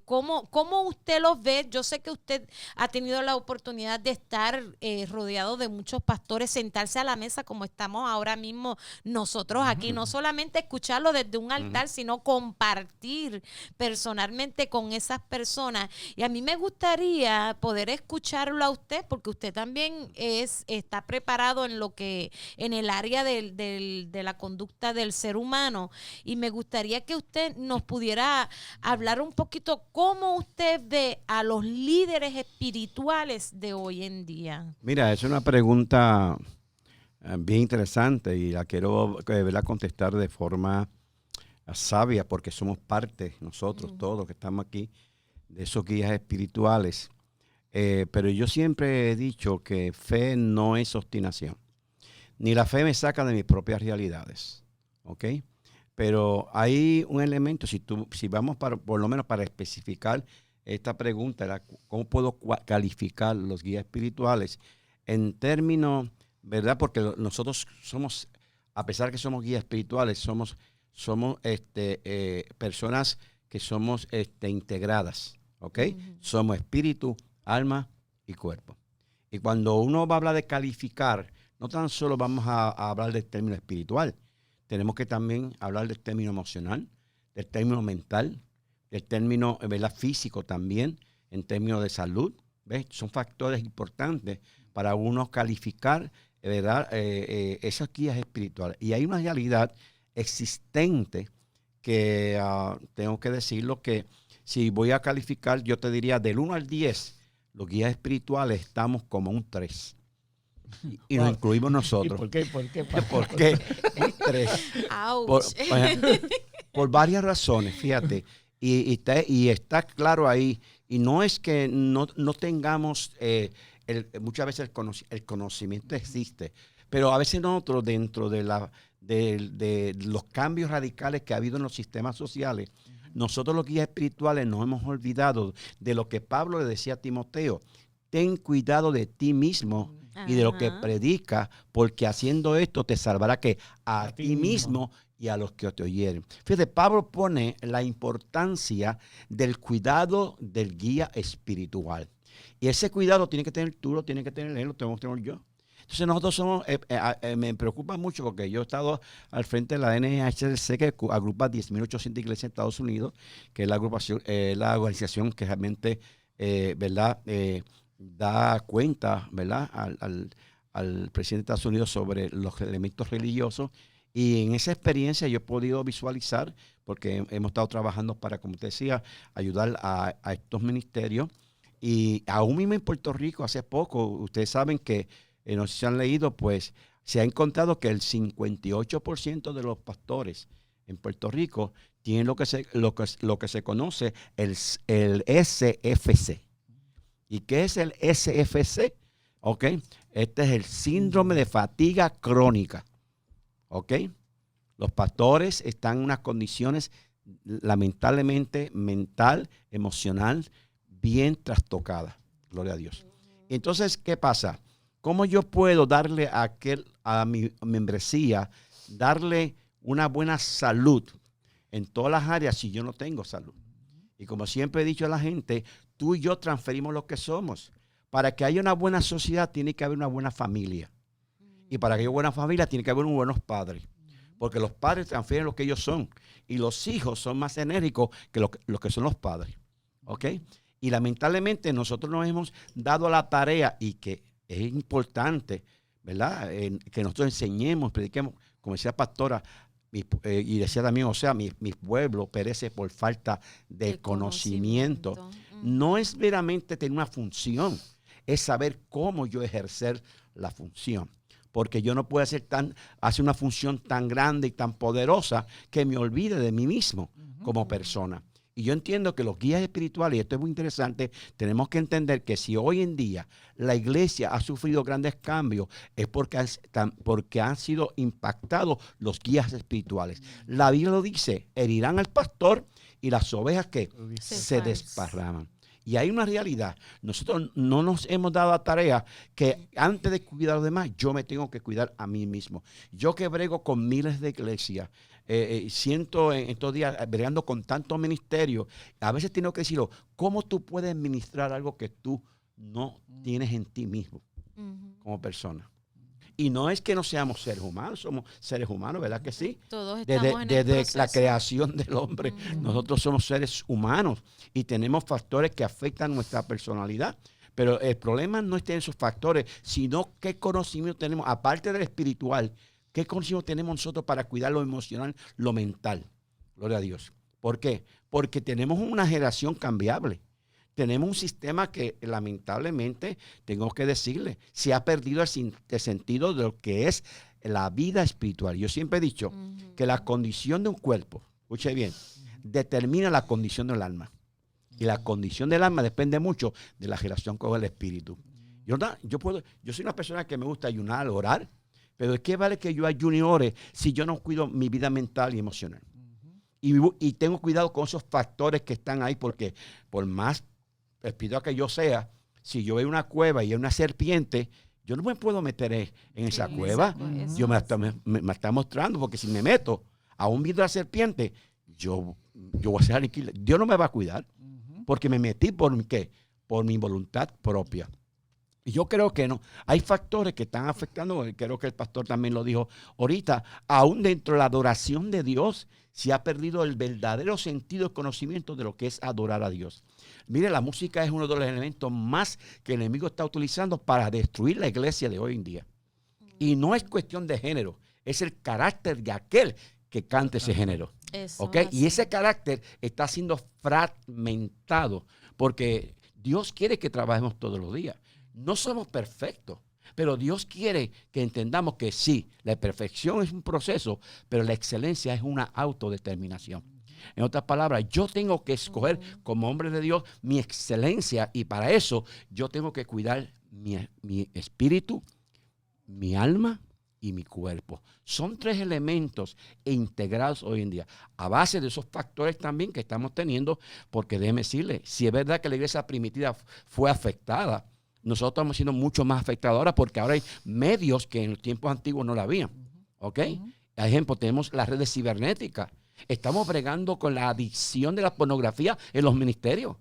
¿Cómo usted los ve? Yo sé que usted ha tenido la oportunidad de estar rodeado de muchos pastores, sentarse a la mesa como estamos ahora mismo nosotros aquí, no solamente escucharlo desde un altar, sino compartir personalmente con esas personas. Y a mí me gustaría poder escucharlo a usted, porque usted también está preparado en el área de la conducta del ser humano, y me gustaría que usted nos pudiera hablar un poquito cómo usted ve a los líderes espirituales de hoy en día. Mira, es una pregunta bien interesante y la quiero contestar de forma sabia, porque somos parte, nosotros todos que estamos aquí, de esos guías espirituales. Pero yo siempre he dicho que fe no es obstinación. Ni la fe me saca de mis propias realidades. ¿Ok? Pero hay un elemento, si vamos por lo menos para especificar esta pregunta, ¿cómo puedo calificar los guías espirituales? En términos, ¿verdad? Porque nosotros somos, a pesar que somos guías espirituales, somos personas que somos integradas, ¿ok? Somos espíritu, alma y cuerpo. Y cuando uno va a hablar de calificar, no tan solo vamos a hablar del término espiritual, tenemos que también hablar del término emocional, del término mental, del término, ¿verdad?, físico también, en términos de salud. ¿Ves? Son factores importantes para uno calificar, ¿verdad?, esas guías espirituales. Y hay una realidad existente que tengo que decirlo, que si voy a calificar, yo te diría del 1 al 10, los guías espirituales estamos como un 3. Y nos incluimos nosotros. ¿Y por qué? ¿Por qué? Un 3. Por varias razones, fíjate. Y está claro ahí. Y no es que no tengamos, muchas veces el conocimiento existe, pero a veces nosotros, dentro de los cambios radicales que ha habido en los sistemas sociales, nosotros los guías espirituales nos hemos olvidado de lo que Pablo le decía a Timoteo: ten cuidado de ti mismo y de lo que predica, porque haciendo esto te salvará que a ti mismo y a los que te oyeren. Fíjate, Pablo pone la importancia del cuidado del guía espiritual. Y ese cuidado tiene que tener tú, lo tiene que tener él, lo tengo que tener yo. Entonces nosotros somos, me preocupa mucho porque yo he estado al frente de la NHLC, que agrupa 10.800 iglesias en Estados Unidos, que es la organización que realmente, ¿verdad?, da cuenta, ¿verdad?, al presidente de Estados Unidos sobre los elementos religiosos. Y en esa experiencia yo he podido visualizar, porque hemos estado trabajando para, como te decía, ayudar a estos ministerios. Y aún mismo en Puerto Rico, hace poco, ustedes saben que, no sé si han leído, pues se ha encontrado que el 58% de los pastores en Puerto Rico tienen lo que se conoce el SFC. ¿Y qué es el SFC? ¿Ok? Este es el síndrome de fatiga crónica. ¿Ok? Los pastores están en unas condiciones, lamentablemente, mental, emocional, bien trastocadas. Gloria a Dios. Entonces, ¿qué pasa? ¿Cómo yo puedo darle a mi membresía, darle una buena salud en todas las áreas si yo no tengo salud? Y como siempre he dicho a la gente, tú y yo transferimos lo que somos. Para que haya una buena sociedad tiene que haber una buena familia. Y para que haya una buena familia tiene que haber unos buenos padres. Porque los padres transfieren lo que ellos son. Y los hijos son más enérgicos que lo que son los padres. ¿Ok? Y lamentablemente nosotros nos hemos dado la tarea, y que es importante, ¿verdad? Que nosotros enseñemos, prediquemos, como decía pastora, y decía también, o sea, mi pueblo perece por falta de conocimiento. No es meramente tener una función, es saber cómo yo ejercer la función. Porque yo no puedo hacer una función tan grande y tan poderosa que me olvide de mí mismo como persona. Y yo entiendo que los guías espirituales, y esto es muy interesante, tenemos que entender que si hoy en día la iglesia ha sufrido grandes cambios, es porque han sido impactados los guías espirituales. La Biblia lo dice, herirán al pastor y las ovejas que se desparraman. Y hay una realidad, nosotros no nos hemos dado la tarea que antes de cuidar a los demás, yo me tengo que cuidar a mí mismo. Yo que brego con miles de iglesias, siento en estos días bregando con tantos ministerios, a veces tengo que decirlo, ¿cómo tú puedes ministrar algo que tú no tienes en ti mismo como persona? Y no es que no seamos seres humanos, somos seres humanos, ¿verdad que sí? Todos estamos desde la creación del hombre, nosotros somos seres humanos y tenemos factores que afectan nuestra personalidad. Pero el problema no está en esos factores, sino qué conocimiento tenemos, aparte del espiritual, qué conocimiento tenemos nosotros para cuidar lo emocional, lo mental. Gloria a Dios. ¿Por qué? Porque tenemos una generación cambiable. Tenemos un sistema que lamentablemente, tengo que decirle, se ha perdido el sentido de lo que es la vida espiritual. Yo siempre he dicho que la condición de un cuerpo, escuche bien, determina la condición del alma. Y la condición del alma depende mucho de la relación con el espíritu. Yo soy una persona que me gusta ayunar, orar, pero ¿de qué vale que yo ayune y ore si yo no cuido mi vida mental y emocional? Y tengo cuidado con esos factores que están ahí, porque por más espiritual que yo sea, si yo veo una cueva y hay una serpiente, yo no me puedo meter en esa cueva. Dios me está mostrando, porque si me meto aún viendo la serpiente, yo voy a ser aniquilado. Dios no me va a cuidar, porque me metí por ¿qué? Por mi voluntad propia. Y yo creo que no. Hay factores que están afectando, creo que el pastor también lo dijo ahorita, aún dentro de la adoración de Dios, se ha perdido el verdadero sentido y conocimiento de lo que es adorar a Dios. Mire, la música es uno de los elementos más que el enemigo está utilizando para destruir la iglesia de hoy en día. Y no es cuestión de género, es el carácter de aquel que canta ese género. ¿Okay? Y ese carácter está siendo fragmentado, porque Dios quiere que trabajemos todos los días. No somos perfectos, pero Dios quiere que entendamos que sí, la perfección es un proceso, pero la excelencia es una autodeterminación. En otras palabras, yo tengo que escoger como hombre de Dios mi excelencia, y para eso yo tengo que cuidar mi espíritu, mi alma y mi cuerpo. Son tres elementos integrados hoy en día, a base de esos factores también que estamos teniendo, porque déjeme decirle, si es verdad que la iglesia primitiva fue afectada, nosotros estamos siendo mucho más afectados ahora, porque ahora hay medios que en los tiempos antiguos no la habían. ¿Ok? Por ejemplo, tenemos las redes cibernéticas. Estamos bregando con la adicción de la pornografía en los ministerios.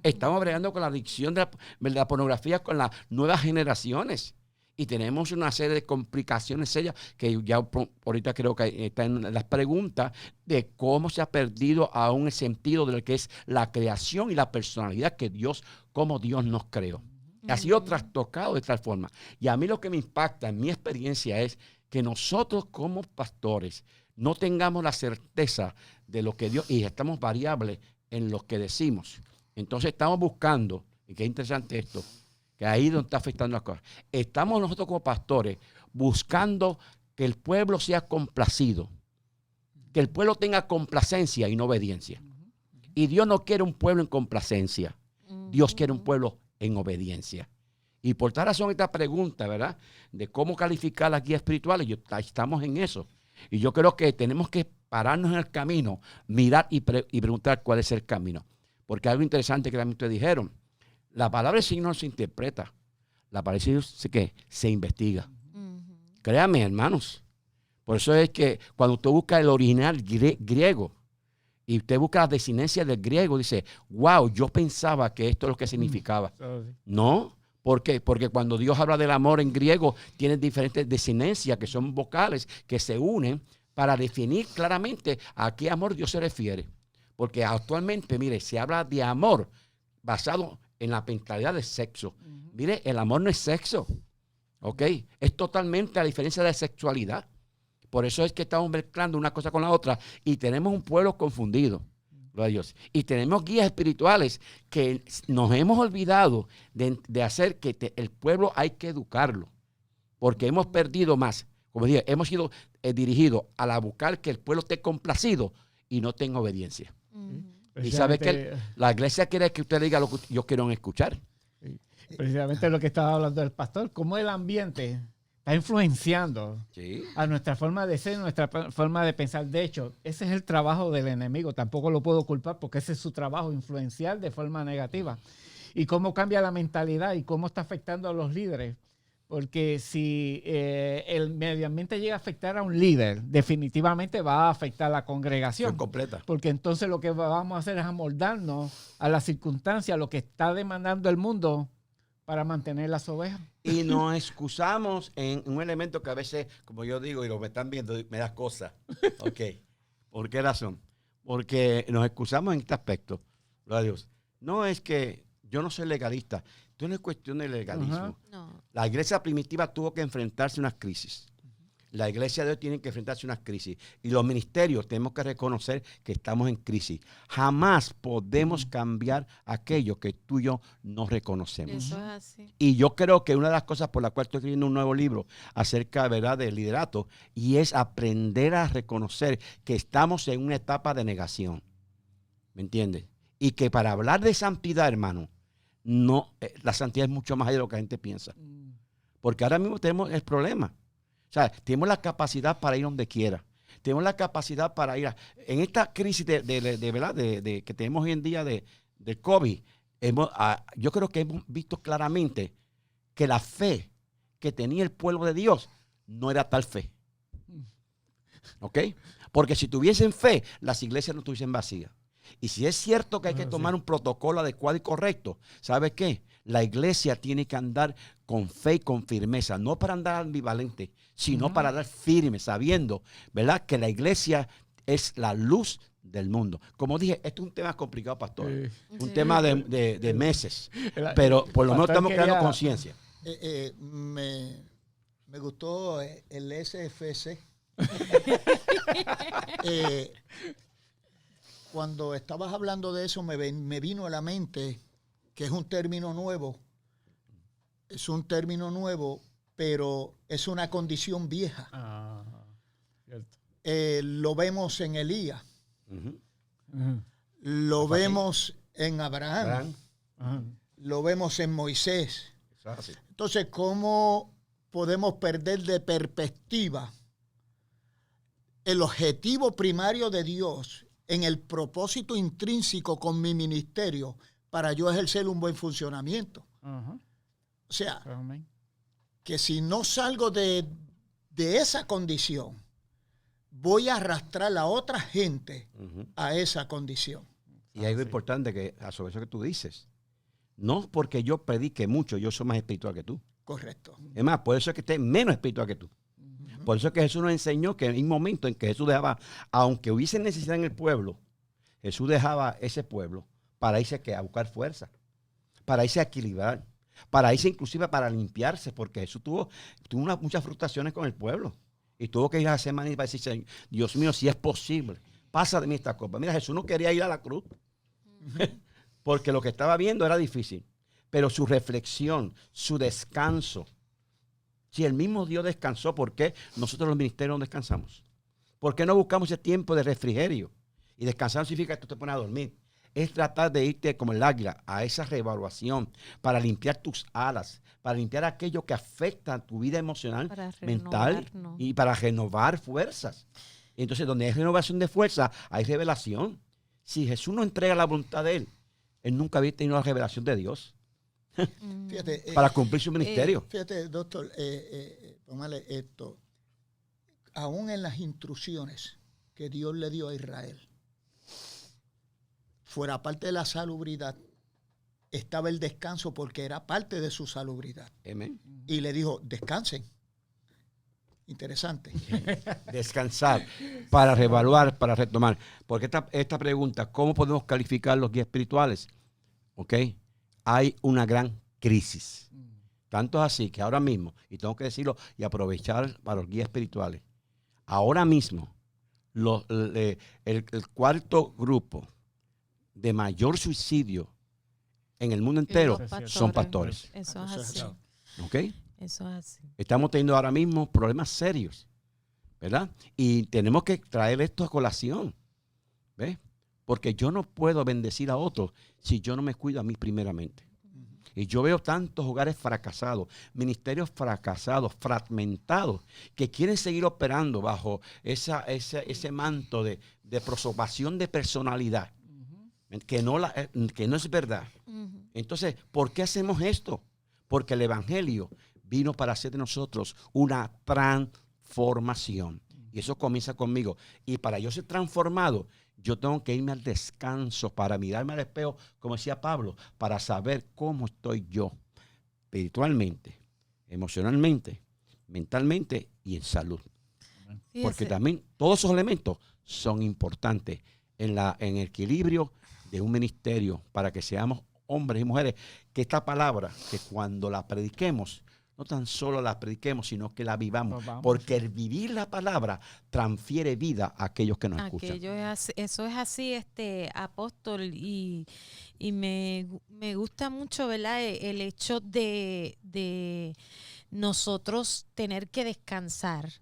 Estamos bregando con la adicción de la pornografía con las nuevas generaciones. Y tenemos una serie de complicaciones serias que ya ahorita creo que están en las preguntas de cómo se ha perdido aún el sentido de lo que es la creación y la personalidad que Dios, como Dios nos creó. Ha sido trastocado de tal forma. Y a mí lo que me impacta en mi experiencia es que nosotros como pastores no tengamos la certeza de lo que Dios, y estamos variables en lo que decimos. Entonces estamos buscando, y qué interesante esto, que ahí es donde está afectando las cosas. Estamos nosotros como pastores buscando que el pueblo sea complacido, que el pueblo tenga complacencia y no obediencia. Y Dios no quiere un pueblo en complacencia. Dios quiere un pueblo en obediencia. Y por tal razón esta pregunta, ¿verdad?, de cómo calificar las guías espirituales, estamos en eso. Y yo creo que tenemos que pararnos en el camino, mirar y preguntar cuál es el camino. Porque algo interesante que también ustedes dijeron, la palabra del Señor no se interpreta, la palabra del Señor se investiga. Créanme, hermanos. Por eso es que cuando usted busca el original griego y usted busca las desinencias del griego, dice, wow, yo pensaba que esto es lo que significaba. No, ¿por qué? Porque cuando Dios habla del amor en griego, tiene diferentes desinencias que son vocales que se unen para definir claramente a qué amor Dios se refiere. Porque actualmente, mire, se habla de amor basado en la mentalidad de sexo. Mire, el amor no es sexo. ¿Ok? Es totalmente la diferencia de sexualidad. Por eso es que estamos mezclando una cosa con la otra y tenemos un pueblo confundido. Gloria a Dios. Y tenemos guías espirituales que nos hemos olvidado de hacer que el pueblo hay que educarlo. Porque hemos perdido más. Como dije, hemos sido dirigidos a buscar que el pueblo esté complacido y no tenga obediencia. Y sabe que la iglesia quiere que usted diga lo que ellos quieren escuchar. Precisamente lo que estaba hablando el pastor, cómo el ambiente está influenciando a nuestra forma de ser, nuestra forma de pensar. De hecho, ese es el trabajo del enemigo. Tampoco lo puedo culpar porque ese es su trabajo, influenciar de forma negativa. Y cómo cambia la mentalidad y cómo está afectando a los líderes. Porque si el medio ambiente llega a afectar a un líder, definitivamente va a afectar a la congregación. Completa. Porque entonces lo que vamos a hacer es amoldarnos a las circunstancias, a lo que está demandando el mundo para mantener las ovejas. Y nos excusamos en un elemento que a veces, como yo digo, y lo que están viendo, me da cosa. Ok. ¿Por qué razón? Porque nos excusamos en este aspecto. Gloria a Dios. No es que yo no soy legalista. Esto no es cuestión de legalismo. No. La iglesia primitiva tuvo que enfrentarse a unas crisis. La iglesia de hoy tiene que enfrentarse a unas crisis. Y los ministerios tenemos que reconocer que estamos en crisis. Jamás podemos cambiar aquello que tú y yo no reconocemos. Eso es así. Y yo creo que una de las cosas por las cuales estoy escribiendo un nuevo libro acerca, ¿verdad?, del liderato, y es aprender a reconocer que estamos en una etapa de negación. ¿Me entiendes? Y que para hablar de santidad, hermano, no, la santidad es mucho más allá de lo que la gente piensa. Porque ahora mismo tenemos el problema. O sea, tenemos la capacidad para ir donde quiera. Tenemos la capacidad para ir en esta crisis de que tenemos hoy en día de COVID. Yo creo que hemos visto claramente que la fe que tenía el pueblo de Dios no era tal fe. ¿Ok? Porque si tuviesen fe, las iglesias no estuviesen vacías. Y si es cierto que hay que tomar un protocolo adecuado y correcto, ¿sabe qué? La iglesia tiene que andar con fe y con firmeza, no para andar ambivalente, sino para andar firme, sabiendo, ¿verdad?, que la iglesia es la luz del mundo. Como dije, esto es un tema complicado, pastor. Un tema de meses. Pero por lo menos estamos creando conciencia. Me gustó el SFC. Cuando estabas hablando de eso, me vino a la mente que es un término nuevo. Es un término nuevo, pero es una condición vieja. Cierto. Lo vemos en Elías. Lo vemos en Abraham. Lo vemos en Moisés. Entonces, ¿cómo podemos perder de perspectiva el objetivo primario de Dios en el propósito intrínseco con mi ministerio para yo ejercer un buen funcionamiento? O sea, que si no salgo de esa condición, voy a arrastrar a otra gente a esa condición. Y algo importante que sobre eso que tú dices, no porque yo predique mucho, yo soy más espiritual que tú. Correcto. Es más, por eso es que esté menos espiritual que tú. Por eso es que Jesús nos enseñó que hay un momento en que Jesús dejaba, aunque hubiese necesidad en el pueblo, Jesús dejaba ese pueblo para irse a buscar fuerza, para irse a equilibrar, para irse inclusive para limpiarse, porque Jesús tuvo muchas frustraciones con el pueblo. Y tuvo que ir a Getsemaní y decir, Dios mío, si es posible, pasa de mí esta copa. Mira, Jesús no quería ir a la cruz, porque lo que estaba viendo era difícil. Pero su reflexión, su descanso, si el mismo Dios descansó, ¿por qué nosotros los ministerios no descansamos? ¿Por qué no buscamos ese tiempo de refrigerio? Y descansar no significa que tú te pones a dormir. Es tratar de irte como el águila a esa reevaluación para limpiar tus alas, para limpiar aquello que afecta a tu vida emocional, mental y para renovar fuerzas. Entonces, donde hay renovación de fuerza, hay revelación. Si Jesús no entrega la voluntad de Él nunca había tenido la revelación de Dios. Fíjate, para cumplir su ministerio. Fíjate, doctor, póngale esto. Aún en las instrucciones que Dios le dio a Israel, fuera parte de la salubridad, estaba el descanso porque era parte de su salubridad. Amén. Y le dijo, descansen. Interesante. Descansar, para reevaluar, para retomar. Porque esta pregunta, ¿cómo podemos calificar los guías espirituales? ¿Ok? Hay una gran crisis Tanto es así que ahora mismo, y tengo que decirlo y aprovechar para los guías espirituales, ahora mismo el cuarto grupo de mayor suicidio en el mundo entero son pastores. Eso es así. ¿Ok? Eso es así. Estamos teniendo ahora mismo problemas serios, ¿verdad? Y tenemos que traer esto a colación, ¿ves? Porque yo no puedo bendecir a otros si yo no me cuido a mí primeramente. Y yo veo tantos hogares fracasados, ministerios fracasados, fragmentados, que quieren seguir operando bajo ese manto de prosopación de personalidad, que no es verdad. Entonces, ¿por qué hacemos esto? Porque el Evangelio vino para hacer de nosotros una transformación. Y eso comienza conmigo. Y para yo ser transformado, yo tengo que irme al descanso para mirarme al espejo, como decía Pablo, para saber cómo estoy yo espiritualmente, emocionalmente, mentalmente y en salud. Porque también todos esos elementos son importantes en el equilibrio de un ministerio para que seamos hombres y mujeres, que esta palabra, que cuando la prediquemos, no tan solo la prediquemos, sino que la vivamos. Porque el vivir la palabra transfiere vida a aquellos que nos escuchan. Eso es así, apóstol, y me gusta mucho, ¿verdad? El hecho de nosotros tener que descansar.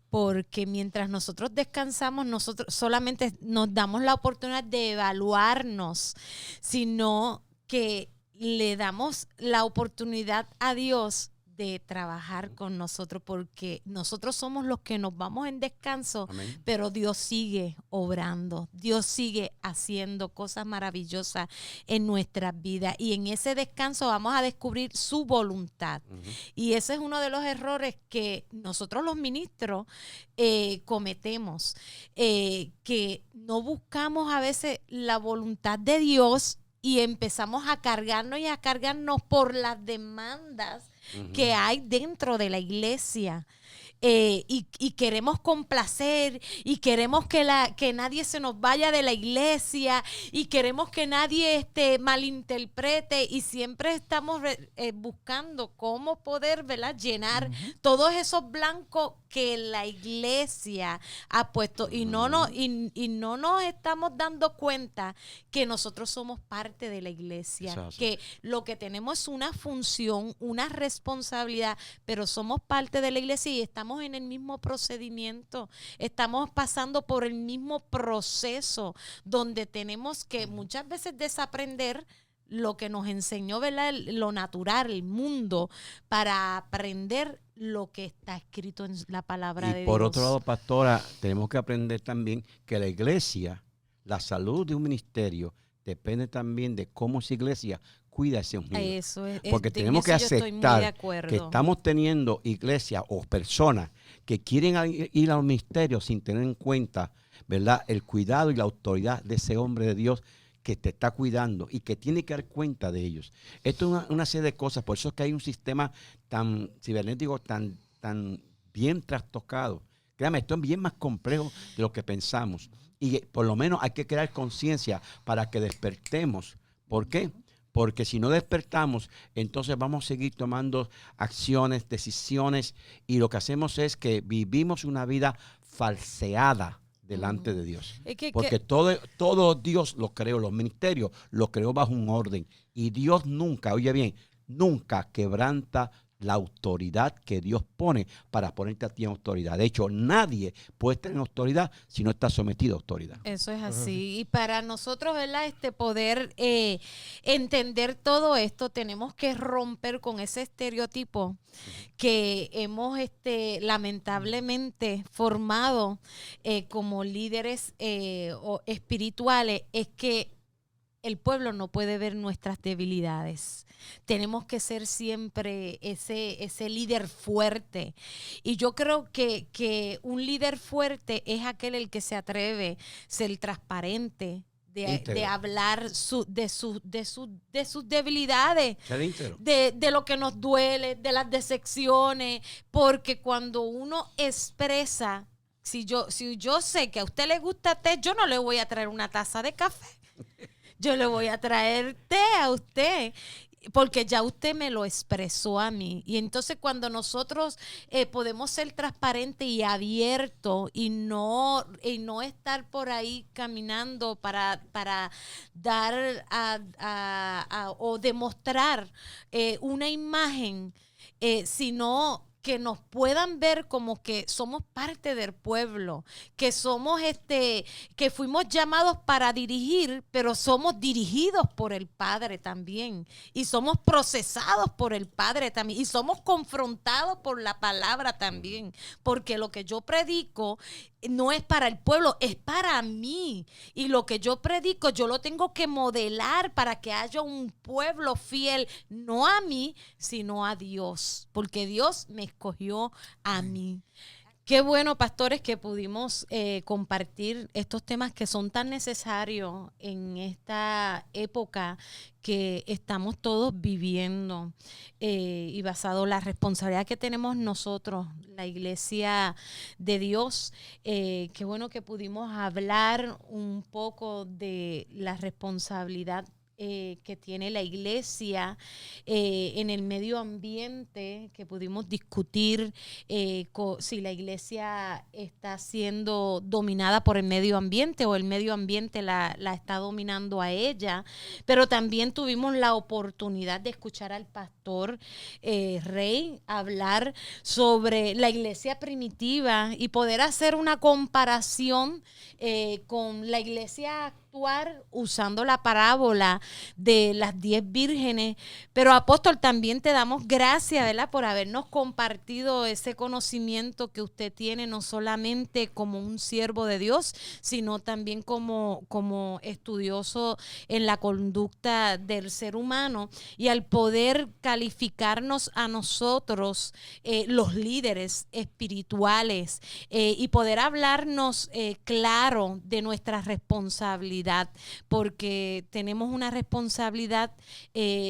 Porque mientras nosotros descansamos, nosotros solamente nos damos la oportunidad de evaluarnos, sino que le damos la oportunidad a Dios de trabajar con nosotros, porque nosotros somos los que nos vamos en descanso. Amén. Pero Dios sigue obrando, Dios sigue haciendo cosas maravillosas en nuestras vidas, y en ese descanso vamos a descubrir su voluntad. Y ese es uno de los errores que nosotros los ministros cometemos, que no buscamos a veces la voluntad de Dios y empezamos a cargarnos por las demandas que hay dentro de la iglesia. Y queremos complacer, y queremos que nadie se nos vaya de la iglesia, y queremos que nadie malinterprete, y siempre estamos buscando cómo poder, ¿verdad?, llenar todos esos blancos que la iglesia ha puesto, y no nos estamos dando cuenta que nosotros somos parte de la iglesia, que lo que tenemos es una función, una responsabilidad, pero somos parte de la iglesia y estamos en el mismo procedimiento, estamos pasando por el mismo proceso, donde tenemos que muchas veces desaprender lo que nos enseñó, ¿verdad?, lo natural, el mundo, para aprender lo que está escrito en la palabra de Dios. Y por otro lado, pastora, tenemos que aprender también que la iglesia, la salud de un ministerio, depende también de cómo esa iglesia cuida ese ungido. Eso es, porque tenemos que aceptar que estamos teniendo iglesias o personas que quieren ir a los ministerios sin tener en cuenta, ¿verdad?, el cuidado y la autoridad de ese hombre de Dios que te está cuidando y que tiene que dar cuenta de ellos. Esto es una serie de cosas, por eso es que hay un sistema tan cibernético, tan bien trastocado. Créame, esto es bien más complejo de lo que pensamos. Y por lo menos hay que crear conciencia para que despertemos. ¿Por qué? Porque si no despertamos, entonces vamos a seguir tomando acciones, decisiones, y lo que hacemos es que vivimos una vida falseada delante de Dios. Porque todo Dios lo creó, los ministerios lo creó bajo un orden. Y Dios nunca, oye bien, nunca quebranta la autoridad que Dios pone para ponerte a ti en autoridad. De hecho, nadie puede estar en autoridad si no está sometido a autoridad. Eso es así. Y para nosotros, ¿verdad?, poder entender todo esto, tenemos que romper con ese estereotipo que hemos lamentablemente formado como líderes o espirituales, es que el pueblo no puede ver nuestras debilidades. Tenemos que ser siempre ese líder fuerte. Y yo creo que un líder fuerte es aquel el que se atreve a ser transparente, de hablar de sus debilidades, de lo que nos duele, de las decepciones, porque cuando uno expresa, si yo sé que a usted le gusta té, yo no le voy a traer una taza de café. Yo le voy a traer té a usted. porque ya usted me lo expresó a mí. Y entonces cuando nosotros podemos ser transparentes y abiertos y no estar por ahí caminando para dar o demostrar una imagen, sino que nos puedan ver como que somos parte del pueblo, que somos que fuimos llamados para dirigir, pero somos dirigidos por el Padre también, y somos procesados por el Padre también, y somos confrontados por la palabra también, porque lo que yo predico no es para el pueblo, es para mí. Y lo que yo predico, yo lo tengo que modelar para que haya un pueblo fiel, no a mí, sino a Dios, porque Dios me escogió a mí. Qué bueno, pastores, que pudimos compartir estos temas que son tan necesarios en esta época que estamos todos viviendo, y basado en la responsabilidad que tenemos nosotros, la Iglesia de Dios. Qué bueno que pudimos hablar un poco de la responsabilidad que tiene la iglesia en el medio ambiente, que pudimos discutir si la iglesia está siendo dominada por el medio ambiente o el medio ambiente la está dominando a ella, pero también tuvimos la oportunidad de escuchar al pastor Rey hablar sobre la iglesia primitiva y poder hacer una comparación con la iglesia actual usando la parábola de las 10 vírgenes. Pero apóstol, también te damos gracias, ¿verdad?, por habernos compartido ese conocimiento que usted tiene, no solamente como un siervo de Dios, sino también como estudioso en la conducta del ser humano, y al poder calificarnos a nosotros, los líderes espirituales, y poder hablarnos claro de nuestra responsabilidad, porque tenemos una responsabilidad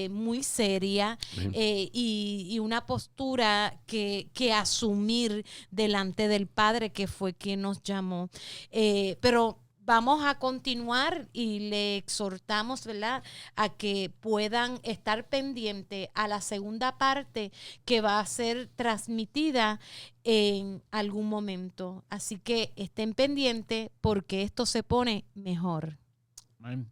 muy seria, y una postura que asumir delante del Padre, que fue quien nos llamó. Pero vamos a continuar y le exhortamos, ¿verdad?, a que puedan estar pendientes a la segunda parte, que va a ser transmitida en algún momento. Así que estén pendientes, porque esto se pone mejor. Amén.